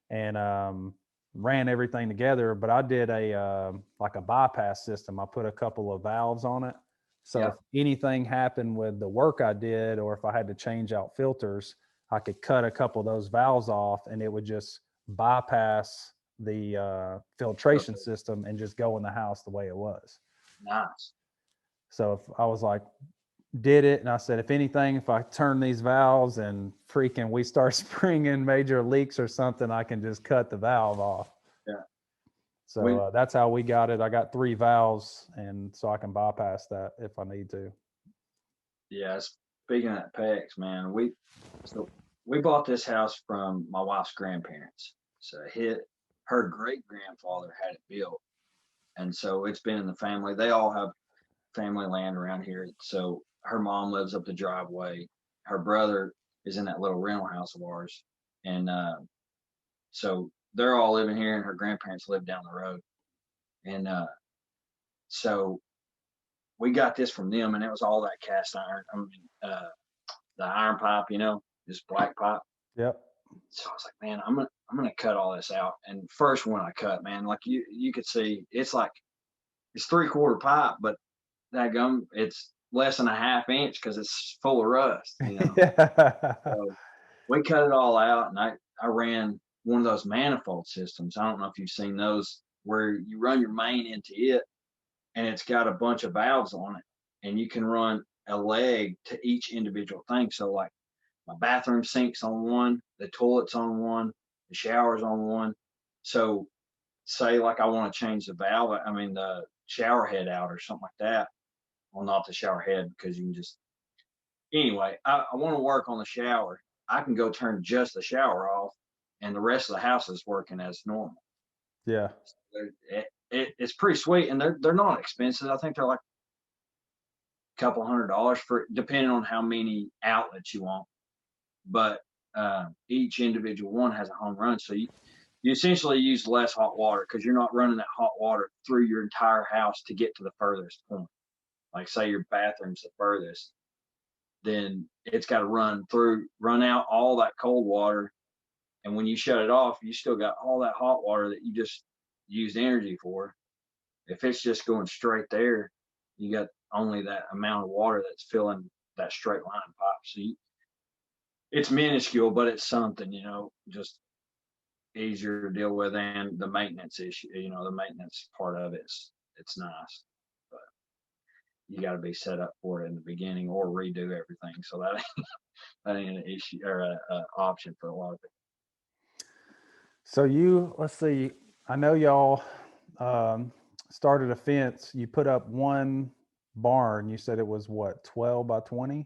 and ran everything together, but I did like a bypass system. I put a couple of valves on it. So if anything happened with the work I did, or if I had to change out filters, I could cut a couple of those valves off, and it would just bypass the filtration system and just go in the house the way it was. Nice. So if I was like, did it, and I said, if anything, if I turn these valves and freaking we start springing major leaks or something, I can just cut the valve off. Yeah. So that's how we got it. I got 3 valves, and so I can bypass that if I need to. Yeah. Speaking of that PEX, man, we bought this house from my wife's grandparents. So her great grandfather had it built, and so it's been in the family. They all have family land around here. So her mom lives up the driveway. Her brother is in that little rental house of ours, and so they're all living here, and her grandparents live down the road. And so we got this from them, and it was all that cast iron. I mean, the iron pipe, just black pipe. Yep. So I was like, man, I'm gonna cut all this out. And first one I cut, man, like you could see, it's 3/4 pipe, but that gum, it's less than a ½ inch because it's full of rust. Yeah. So we cut it all out, and I ran one of those manifold systems. I don't know if you've seen those where you run your main into it, and it's got a bunch of valves on it, and you can run a leg to each individual thing. So like my bathroom sink's on one, the toilet's on one, the shower's on one. So say like I want to change the valve, I mean the shower head out or something like that. Well, not the shower head, because you can just, anyway, I want to work on the shower. I can go turn just the shower off, and the rest of the house is working as normal. Yeah. It's pretty sweet, and they're not expensive. I think they're like a couple $100 for, depending on how many outlets you want. But each individual one has a home run, so you essentially use less hot water because you're not running that hot water through your entire house to get to the furthest point. Like say your bathroom's the furthest, then it's got to run out all that cold water. And when you shut it off, you still got all that hot water that you just used energy for. If it's just going straight there, you got only that amount of water that's filling that straight line pipe. So it's minuscule, but it's something, just easier to deal with. And the maintenance issue, the maintenance part of it's nice. You got to be set up for it in the beginning or redo everything. So that ain't an issue or a option for a lot of people. So let's see, I know y'all started a fence. You put up one barn. You said it was what, 12 by 20?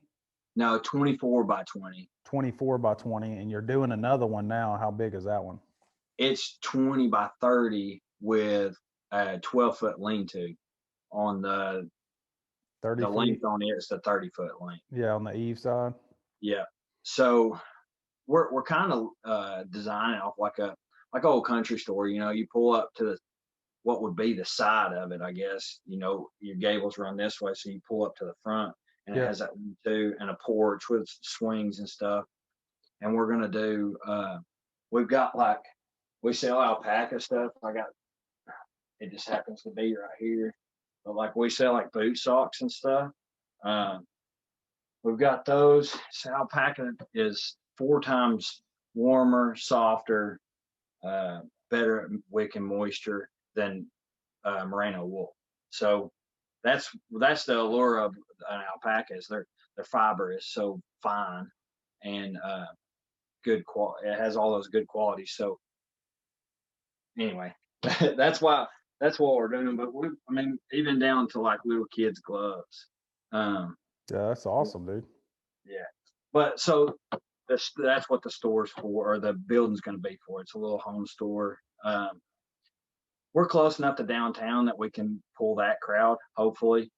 No, 24 by 20. 24 by 20. And you're doing another one now. How big is that one? It's 20 by 30 with a 12-foot lean-to on the 30 the feet? length on it is the 30-foot length. Yeah, on the eave side. Yeah. So we're kind of designing off like an old country store. You pull up to what would be the side of it, I guess. Your gables run this way, so you pull up to the front, and it has that lean-to and a porch with swings and stuff. And we're gonna do. We've got we sell alpaca stuff. It just happens to be right here. But we sell boot socks and stuff. We've got those. So alpaca is 4 times warmer, softer, better at wicking moisture than merino wool. So that's the allure of an alpaca, is their fiber is so fine and good quality. It has all those good qualities. So anyway, that's what we're doing. But even down to little kids' gloves. Yeah, that's awesome, dude. Yeah, but so that's what the store's for, or the building's going to be for. It's a little home store. We're close enough to downtown that we can pull that crowd. Hopefully,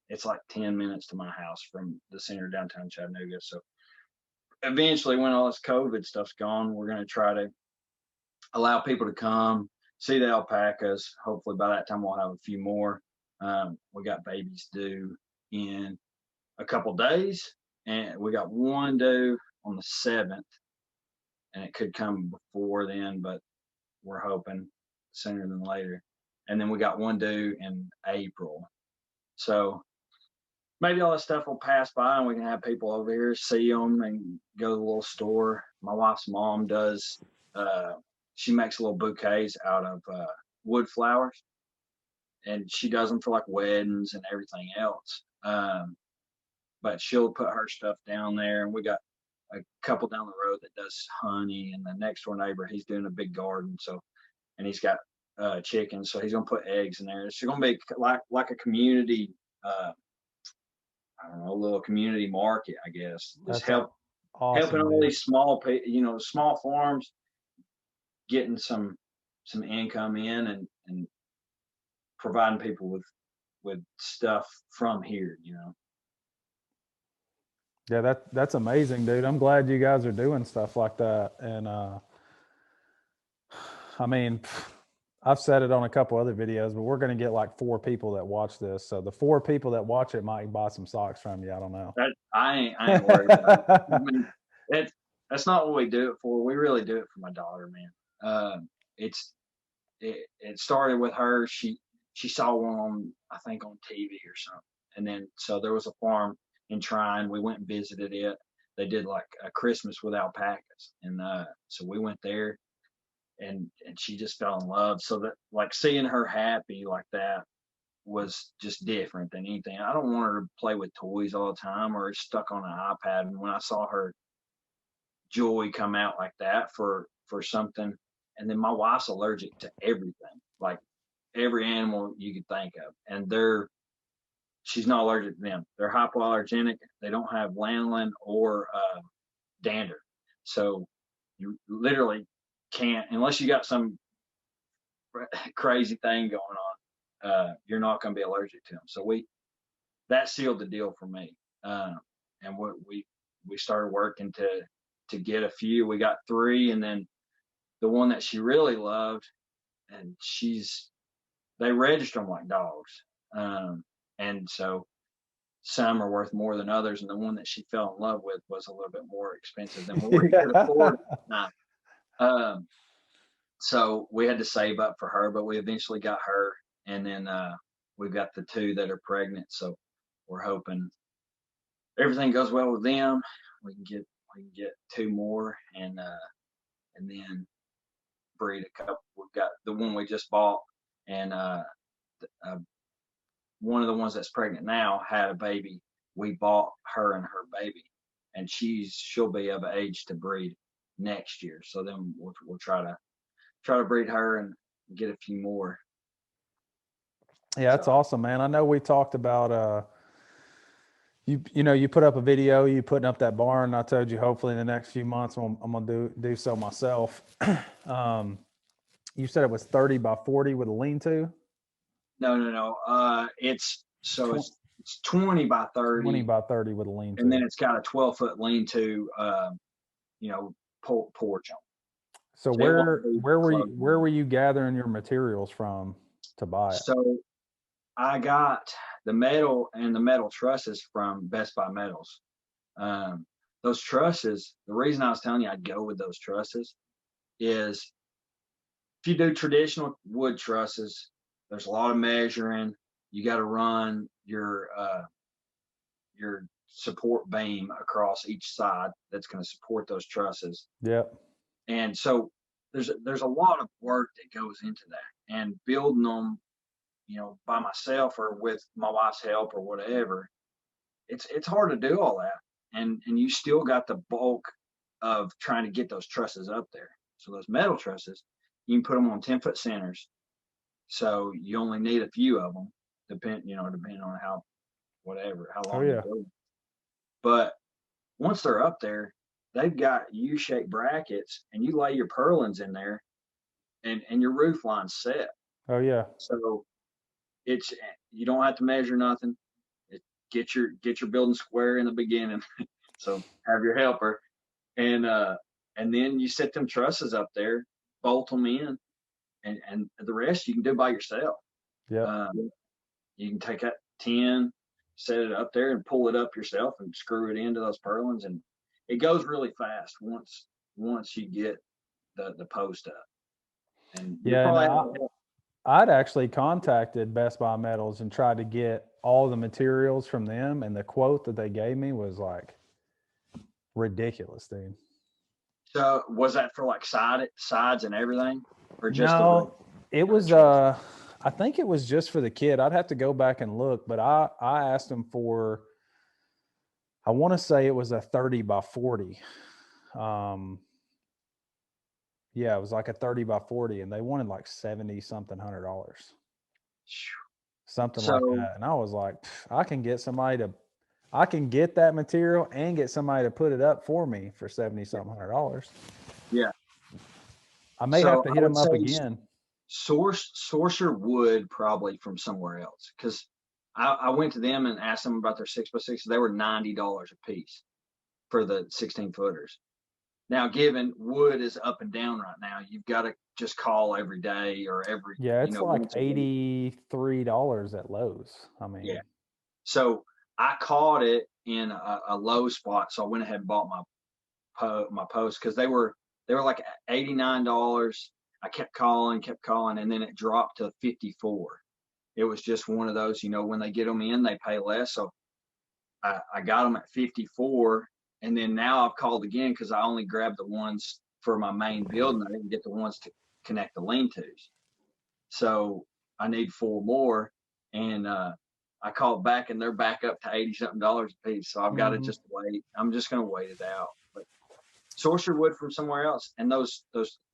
it's 10 minutes to my house from the center of downtown Chattanooga. So eventually, when all this COVID stuff's gone, we're going to try to allow people to come see the alpacas. Hopefully by that time we'll have a few more. We got babies due in a couple days, and we got one due on the 7th, and it could come before then, but we're hoping sooner than later. And then we got one due in April. So maybe all that stuff will pass by and we can have people over here see them and go to the little store. My wife's mom does, she makes little bouquets out of wood flowers, and she does them for weddings and everything else. But she'll put her stuff down there, and we got a couple down the road that does honey, and the next door neighbor, he's doing a big garden. So, and he's got chickens, so he's gonna put eggs in there. It's gonna be like a community, I don't know, a little community market, I guess. Just awesome, helping all these small farms getting some some income in and providing people with stuff from here, you know. Yeah, that's amazing, dude. I'm glad you guys are doing stuff like that. And I mean, I've said it on a couple other videos, but we're going to get like 4 people that watch this. So the 4 people that watch it might buy some socks from you. I don't know. I ain't worried about it. I mean, that's not what we do it for. We really do it for my daughter, man. It started with her. She saw one on, I think, on TV or something, and then so there was a farm in Trine. We went and visited it. They did like a Christmas with alpacas, and so we went there, and she just fell in love. So that, like, seeing her happy like that was just different than anything. I don't want her to play with toys all the time or stuck on an iPad. And when I saw her joy come out like that for something, and then my wife's allergic to everything, like every animal you could think of, and she's not allergic to them. They're hypoallergenic. They don't have lanolin or dander, so you literally can't, unless you got some crazy thing going on. You're not going to be allergic to them. So that sealed the deal for me. And we started working to get a few. We got 3, and then the one that she really loved, and they register them like dogs. And so some are worth more than others, and the one that she fell in love with was a little bit more expensive than what we could afford at the time. So we had to save up for her, but we eventually got her, and then we've got the 2 that are pregnant. So we're hoping everything goes well with them. We can get 2 more, and then breed a couple. We've got the one we just bought, and one of the ones that's pregnant now had a baby. We bought her and her baby, and she'll be of age to breed next year. So then we'll try to breed her and get a few more. Yeah, that's awesome, man. I know we talked about you put up a video, you putting up that barn. I told you hopefully in the next few months I'm gonna do so myself. You said it was 30 by 40 with a lean-to? No. It's 20 by 30. 20 by 30 with a lean-to. And then it's got a 12-foot lean-to, porch on. So where were you gathering your materials from to buy it? So I got the metal and the metal trusses from Best Buy Metals. Those trusses, the reason I was telling you I'd go with those trusses is if you do traditional wood trusses, there's a lot of measuring. You got to run your support beam across each side that's going to support those trusses. Yep. And so there's a lot of work that goes into that, and building them, by myself or with my wife's help or whatever, it's hard to do all that. And you still got the bulk of trying to get those trusses up there. So those metal trusses, you can put them on 10-foot centers. So you only need a few of them, depending on how long you go. But once they're up there, they've got U-shaped brackets, and you lay your purlins in there, and your roof line's set. Oh yeah. So you don't have to measure nothing. Get your building square in the beginning. So have your helper, and then you set them trusses up there, bolt them in, and the rest you can do by yourself. Yeah. You can take that 10, set it up there, and pull it up yourself, and screw it into those purlins, and it goes really fast once you get the post up. And I'd actually contacted Best Buy Metals and tried to get all the materials from them, and the quote that they gave me was like ridiculous, dude. So was that for like sides and everything, or just no? It was I think it was just for the kid. I'd have to go back and look, but I asked them for, I want to say it was a 30 by 40. Yeah, it was like a 30 by 40, and they wanted like $70 something $100. Something like that. And I was like, I can get that material and get somebody to put it up for me for $70 something $100. Yeah. I may have to hit them up again. Sourcer wood probably from somewhere else, because I went to them and asked them about their 6x6. They were $90 a piece for the 16 footers. Now, given wood is up and down right now, you've got to just call every day or every, Yeah, you it's know, like once a week. $83 at Lowe's. I mean, Yeah. So I caught it in a low spot, so I went ahead and bought my post, because they were like $89. I kept calling, and then it dropped to 54. It was just one of those, you know, when they get them in, they pay less. So I got them at 54, and then now I've called again because I only grabbed the ones for my main building. I didn't get the ones to connect the lean-tos. So I need 4 more, and I called back, and they're back up to 80 something dollars a piece. So I've got to just wait. I'm just going to wait it out. But source your wood from somewhere else, and those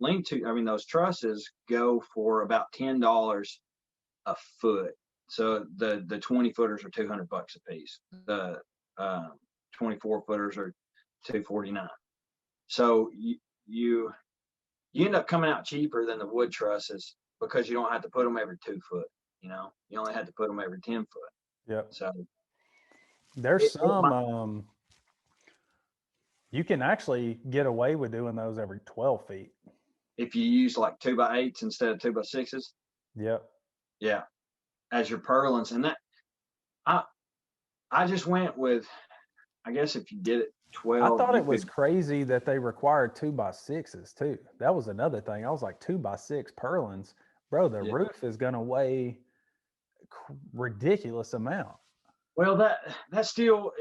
lean-to, I mean, those trusses go for about $10 a foot. So the 20 footers are $200 a piece. The 24 footers are $249. So you end up coming out cheaper than the wood trusses, because you don't have to put them every 2 foot. You know, you only have to put them every 10 foot. yep. So There's some you can actually get away with doing those every 12 feet. if you use like 2x8s instead of 2x6s, Yep. yeah, as your purlins. And that I just went with, I guess if you did it 12, I thought you it was could, crazy that they required 2x6s too. That was another thing. I was like, 2x6 purlins, bro. The Yeah. roof is gonna weigh ridiculous amount. well, that's still,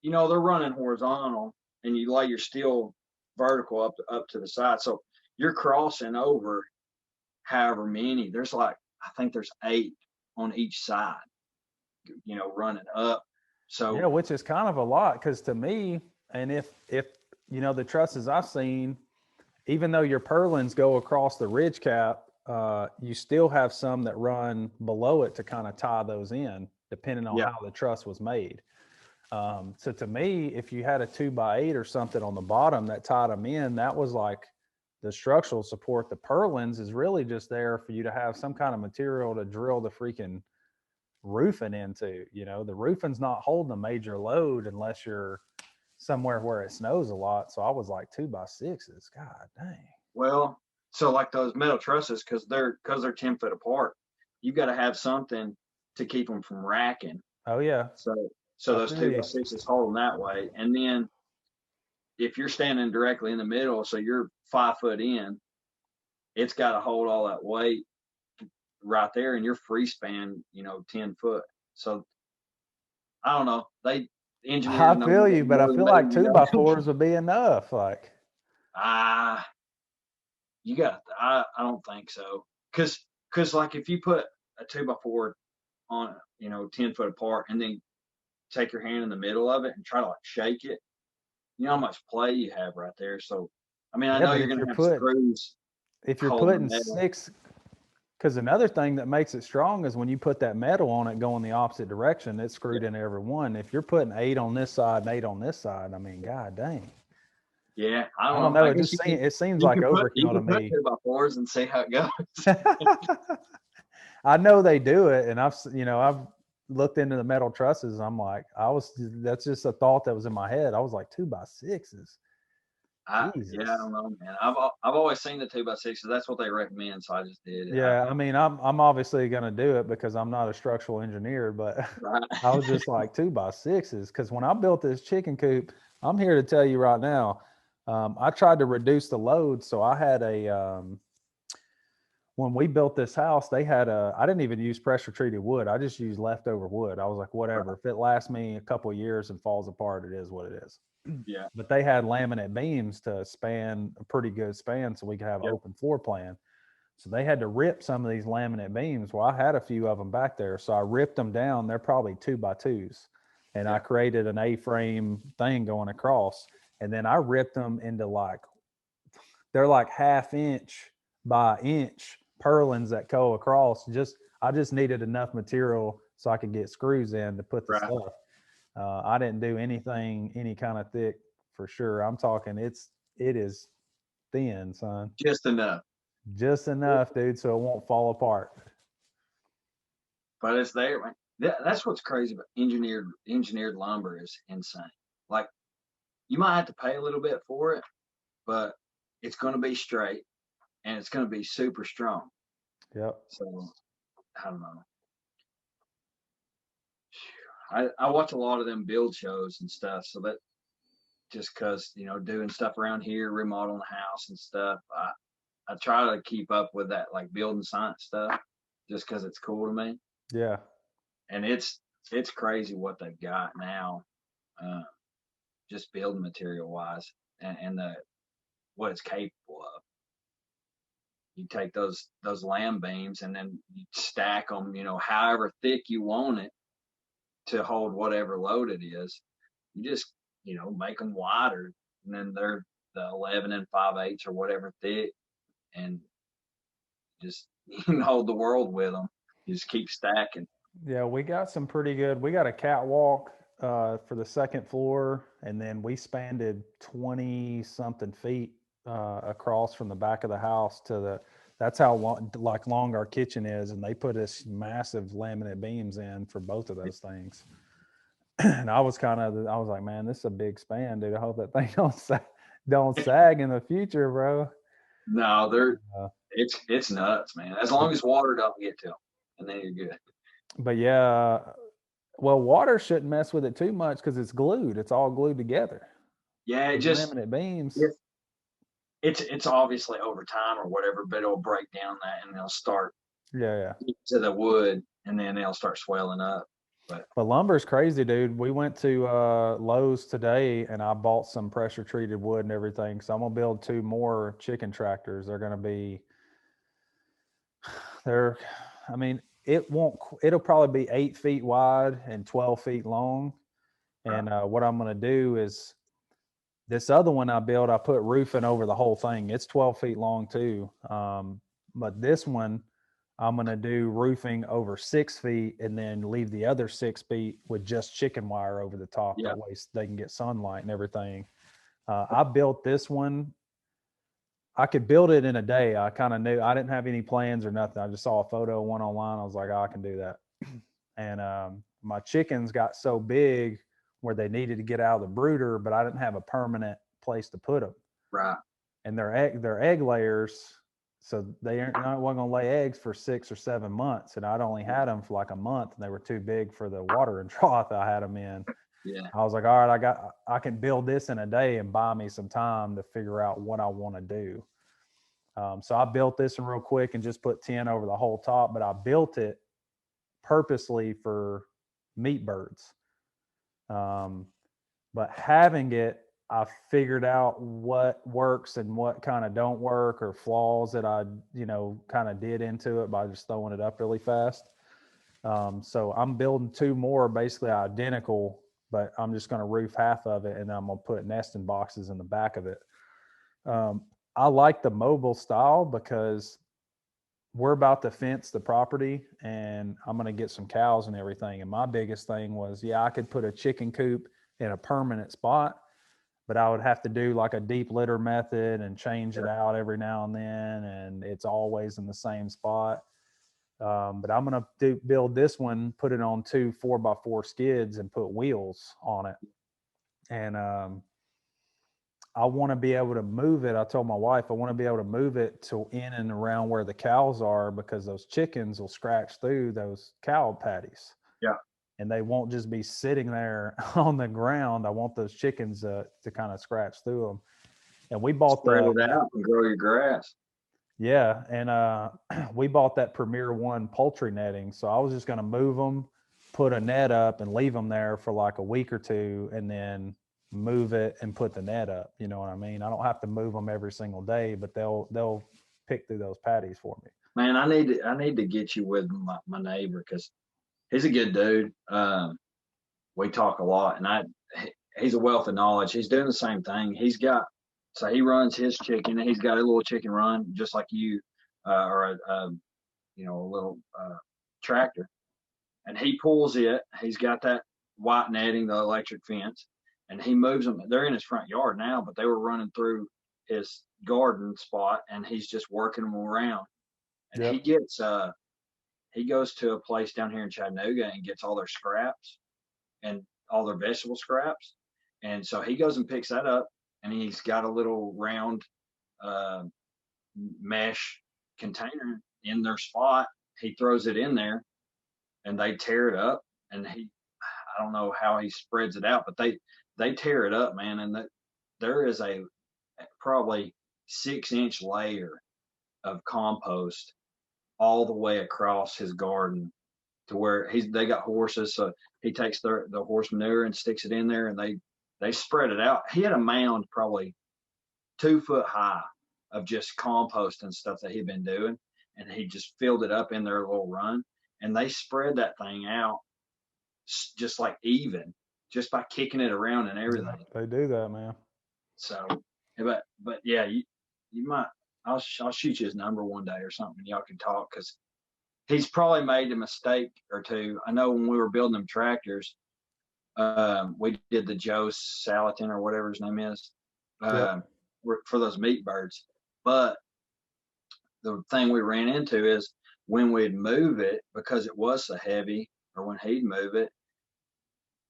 you know, they're running horizontal, and you lay your steel vertical up to the side. So you're crossing over however many. There's like, I think there's 8 on each side, you know, running up. So Yeah, which is kind of a lot, because to me, and if you know, the trusses I've seen, even though your purlins go across the ridge cap, you still have some that run below it to kind of tie those in, depending on yeah, how the truss was made. So to me, if you had a 2x8 or something on the bottom that tied them in, that was like the structural support. The purlins is really just there for you to have some kind of material to drill the freaking roofing into. You know, the roofing's not holding a major load unless you're somewhere where it snows a lot. So I was like, 2x6s. God dang. well, so like those metal trusses, because they're 10 foot apart, you got to have something to keep them from racking. Oh yeah. So I those feel you. 2x6s hold them that way. And then if you're standing directly in the middle, so you're 5 foot in, it's got to hold all that weight right there, and you're free span, you know, 10 foot. So I don't know. They I engineers know feel you, but I more than feel me, like you two know. by fours would be enough. Like, Ah, you got. I don't think so. Cause like if you put a 2x4 on, you know, 10 foot apart, and then take your hand in the middle of it and try to like shake it, you know how much play you have right there. So I mean, I yeah, know but you're gonna have screws if you're holding putting the metal. six, because another thing that makes it strong is when you put that metal on it going the opposite direction, it's screwed in every one. If you're putting 8 on this side and 8 on this side, I mean, god dang. Yeah, I I don't don't know. know. I It guess just seems it seems you like can overkill to me. 2x4s and see how it goes. I know they do it, and I've looked into the metal trusses. I'm like, that's just a thought that was in my head. I was like, 2x6s. Yeah, I Jesus. don't know, man. I've always seen the 2x6s. That's what they recommend, so I just did it. Yeah, I mean, I'm obviously going to do it because I'm not a structural engineer, but Right. I was just like 2x6s, because when I built this chicken coop, I'm here to tell you right now, I tried to reduce the load. So I had when we built this house, I didn't even use pressure treated wood. I just used leftover wood. I was like, whatever, Right. if it lasts me a couple of years and falls apart, it is what it is. Yeah. But they had laminate beams to span a pretty good span so we could have Yep. open floor plan. So they had to rip some of these laminate beams. Well, I had a few of them back there. So I ripped them down. They're probably 2x2s. And I Yeah. created an A-frame thing going across. And then I ripped them into they're like 1/2 inch by inch purlins that go across. I just needed enough material so I could get screws in to put the Right. stuff. I didn't do anything any kind of thick for sure. I'm talking it is thin, son. Just enough. just enough, dude, so it won't fall apart. But it's there, man. That's what's crazy about engineered lumber is insane. Like you might have to pay a little bit for it, but it's going to be straight and it's going to be super strong. Yep. So I don't know. I watch a lot of them build shows and stuff. So that just because, doing stuff around here, remodeling the house and stuff, I try to keep up with that, like building science stuff, just because it's cool to me. Yeah. And it's crazy what they've got now, just building material wise, and what it's capable of. You take those lamb beams and then you stack them, however thick you want it to hold whatever load it is. You just, make them wider, and then they're the 11 and 5/8 or whatever thick, and just you can hold the world with them. You just keep stacking. Yeah, we got some pretty good. We got a catwalk for the second floor, and then we spanned 20 something feet across from the back of the house to the. That's how long our kitchen is, and they put us massive laminate beams in for both of those things. And I was like, man, this is a big span, dude. I hope that thing don't sag in the future, bro. No, it's nuts, man. As long as water don't get to them, and then you're good. But yeah, well, water shouldn't mess with it too much because it's glued. It's all glued together. Yeah, it Those just laminate beams. it's obviously over time or whatever, but it'll break down that and they'll start Yeah. to the wood, and then they'll start swelling up. But lumber's crazy, dude. We went to Lowe's today, and I bought some pressure treated wood and everything. So I'm gonna build 2 more chicken tractors. I mean, it'll probably be 8 feet wide and 12 feet long. And what I'm gonna do is this other one I built, I put roofing over the whole thing. It's 12 feet long too. But this one, I'm going to do roofing over 6 feet and then leave the other 6 feet with just chicken wire over the top. Yeah. That way they can get sunlight and everything. I built this one. I could build it in a day. I kind of knew I didn't have any plans or nothing. I just saw a photo of one online. I was like, oh, I can do that. And my chickens got so big where they needed to get out of the brooder, but I didn't have a permanent place to put them. Right. And they're egg layers, so they wasn't going to lay eggs for 6 or 7 months. And I'd only had them for like a month, and they were too big for the watering trough I had them in. Yeah. I was like, all right, I can build this in a day and buy me some time to figure out what I want to do. So I built this one real quick and just put 10 over the whole top, but I built it purposely for meat birds. But having it, I figured out what works and what kind of don't work, or flaws that I, kind of did into it by just throwing it up really fast. So I'm building 2 more basically identical, but I'm just going to roof half of it, and then I'm going to put nesting boxes in the back of it. I like the mobile style because we're about to fence the property, and I'm going to get some cows and everything. And my biggest thing was, I could put a chicken coop in a permanent spot, but I would have to do like a deep litter method and change it out every now and then. And it's always in the same spot. But I'm going to build this one, put it on 2 4x4 skids and put wheels on it. And, I want to be able to move it. I told my wife, I want to be able to move it to in and around where the cows are, because those chickens will scratch through those cow patties. Yeah. And they won't just be sitting there on the ground. I want those chickens to kind of scratch through them. And we bought Spread it out and grow your grass. Yeah. And we bought that Premier One poultry netting. So I was just going to move them, put a net up and leave them there for like a week or 2, and then move it and put the net up. You know what I mean? I don't have to move them every single day, but they'll pick through those patties for me. Man, I need to get you with my neighbor, because he's a good dude. We talk a lot, and he's a wealth of knowledge. He's doing the same thing. So he runs his chicken, and he's got a little chicken run just like you, or a little tractor, and he pulls it. He's got that white netting, the electric fence, and he moves them. They're in his front yard now, but they were running through his garden spot, and he's just working them around. And Yep. he goes to a place down here in Chattanooga and gets all their scraps and all their vegetable scraps. And so he goes and picks that up, and he's got a little round uh, mesh container in their spot. He throws it in there, and they tear it up. And I don't know how he spreads it out, but they tear it up, man. And there is a probably 6-inch layer of compost all the way across his garden to where they got horses, so he takes the horse manure and sticks it in there, and they spread it out. He had a mound probably 2 foot high of just compost and stuff that he'd been doing, and he just filled it up in their little run, and they spread that thing out just like even, just by kicking it around and everything. They do that, man. So, but yeah, you might. I'll shoot you his number one day or something. Y'all can talk, because he's probably made a mistake or two. I know when we were building them tractors, we did the Joe Salatin or whatever his name is, for those meat birds. But the thing we ran into is when we'd move it, because it was so heavy, or when he'd move it,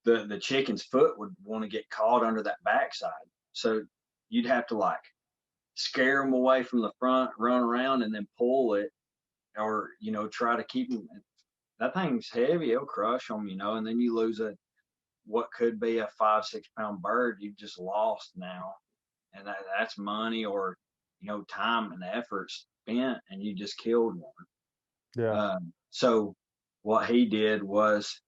the chicken's foot would want to get caught under that backside. So you'd have to like scare them away from the front, run around, and then pull it, or try to keep them. That thing's heavy; it'll crush them, and then you lose what could be a 5-6 pound bird. You've just lost now, and that's money, or time and effort spent, and you just killed one. Yeah. So what he did was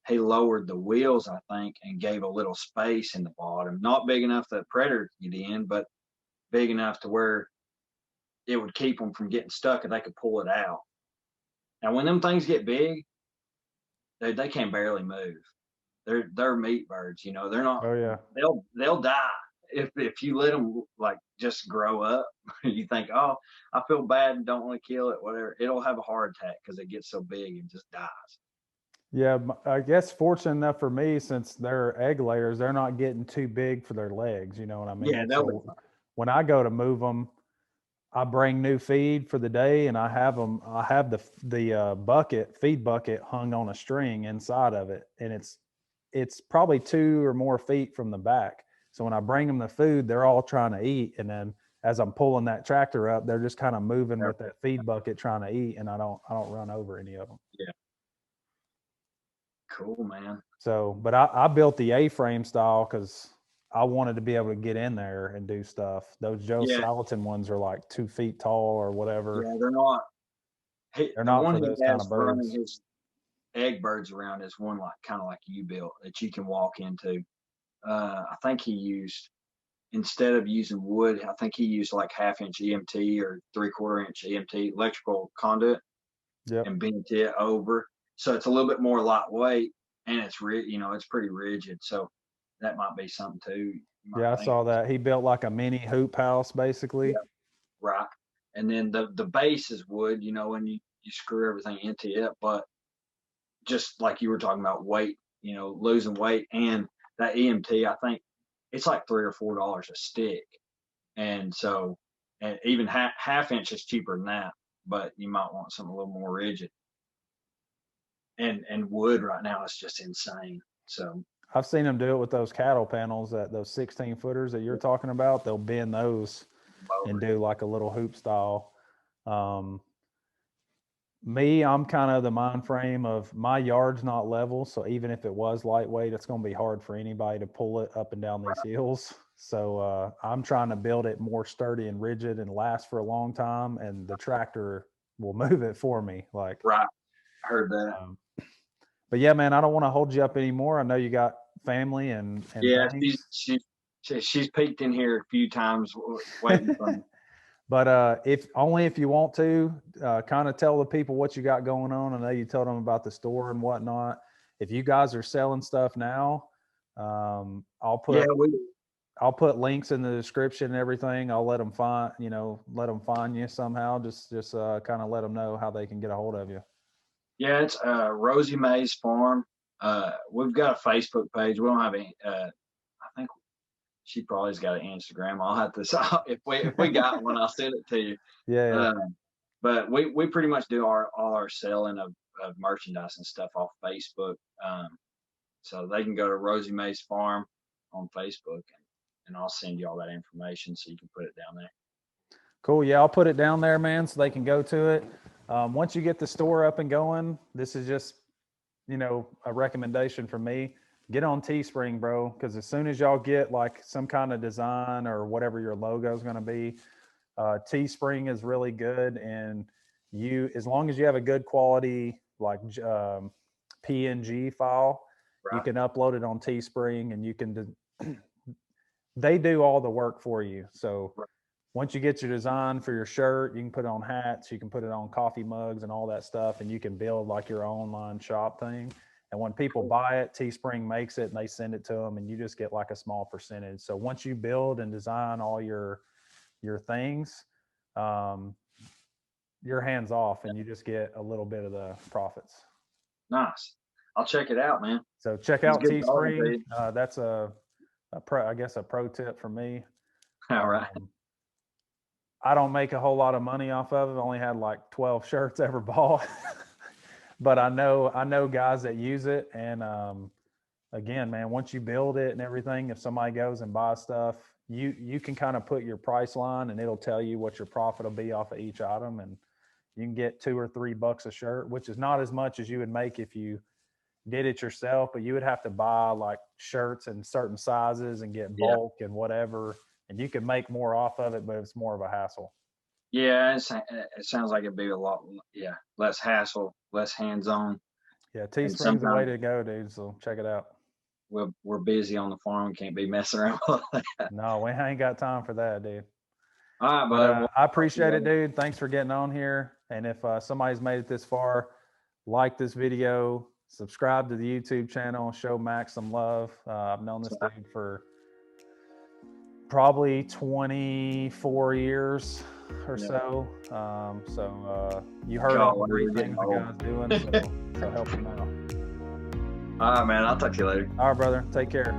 he lowered the wheels, I think, and gave a little space in the bottom, not big enough that a predator could get in, but big enough to where it would keep them from getting stuck and they could pull it out. Now, when them things get big, they can barely move. They're meat birds, they're not. Oh yeah. They'll die if you let them like just grow up. You think, oh, I feel bad and don't want to kill it, whatever. It'll have a heart attack because it gets so big and just dies. Yeah, I guess fortunate enough for me, since they're egg layers, they're not getting too big for their legs. You know what I mean? Yeah, they'll be fine. When I go to move them, I bring new feed for the day, and I have the feed bucket hung on a string inside of it, and it's probably 2 or more feet from the back. So when I bring them the food, they're all trying to eat, and then as I'm pulling that tractor up, they're just kind of moving with that feed bucket trying to eat, and I don't run over any of them. Yeah. Cool, man. So, but I built the A-frame style because I wanted to be able to get in there and do stuff. Those Joe Salatin ones are like 2 feet tall or whatever. Yeah, they're not. They're not for those kind of birds. His egg birds around is one kind of like you built that you can walk into. I think he used, instead of using wood, I think he used like 1/2-inch EMT or 3/4-inch EMT electrical conduit, and bent it over. So it's a little bit more lightweight, and it's it's pretty rigid. So that might be something too. Yeah, I saw that. He built like a mini hoop house, basically. Yeah, right. And then the base is wood, and you screw everything into it. But just like you were talking about weight, losing weight, and that EMT, I think it's like $3 or $4 a stick. And so, and even 1/2-inch is cheaper than that, but you might want something a little more rigid. And wood right now is just insane. So I've seen them do it with those cattle panels, those 16 footers that you're talking about. They'll bend those and do like a little hoop style. Me, I'm kind of the mind frame of my yard's not level. So even if it was lightweight, it's going to be hard for anybody to pull it up and down these hills. So I'm trying to build it more sturdy and rigid and last for a long time. And the tractor will move it for me. Like, right. I heard that. But yeah, man, I don't want to hold you up anymore. I know you got family and yeah, things. she's peeked in here a few times waiting for me. But if you want to, kind of tell the people what you got going on. I know you told them about the store and whatnot. If you guys are selling stuff now, I'll put links in the description and everything. I'll let them find you somehow. Just kind of let them know how they can get a hold of you. Yeah, it's Rosie Mae's Farm. We've got a Facebook page. We don't have any. I think she probably's got an Instagram. I'll have to if we got one, I'll send it to you. Yeah. But we pretty much do all our selling of merchandise and stuff off Facebook. So they can go to Rosie Mae's Farm on Facebook, and I'll send you all that information so you can put it down there. Cool. Yeah, I'll put it down there, man, so they can go to it. Once you get the store up and going, this is just, a recommendation from me. Get on Teespring, bro, because as soon as y'all get like some kind of design or whatever your logo is going to be, Teespring is really good. And as long as you have a good quality like PNG file, you can upload it on Teespring, and you can they do all the work for you. So once you get your design for your shirt, you can put it on hats, you can put it on coffee mugs and all that stuff, and you can build like your online shop thing. And when people buy it, Teespring makes it and they send it to them, and you just get like a small percentage. So once you build and design all your things, your hands off, and you just get a little bit of the profits. Nice. I'll check it out, man. So check out Teespring. That's a pro tip from me. All right. I don't make a whole lot of money off of it. I only had like 12 shirts ever bought, but I know guys that use it. And again, man, once you build it and everything, if somebody goes and buys stuff, you can kind of put your price line, and it'll tell you what your profit will be off of each item. And you can get $2 or $3 a shirt, which is not as much as you would make if you did it yourself, but you would have to buy like shirts in certain sizes and get bulk and whatever. And you could make more off of it, but it's more of a hassle. Yeah, it sounds like it'd be a lot, less hassle, less hands-on. Yeah, Teespring's the way to go, dude. So check it out. We're busy on the farm, can't be messing around with that. No, we ain't got time for that, dude. All right, bud. I appreciate it, dude. Thanks for getting on here. And if somebody's made it this far, like this video, subscribe to the YouTube channel, show Max some love. I've known this dude for probably 24 years or so. You heard all the great things the guy's doing, so help him out. All right, man. I'll talk to you later. All right, brother. Take care.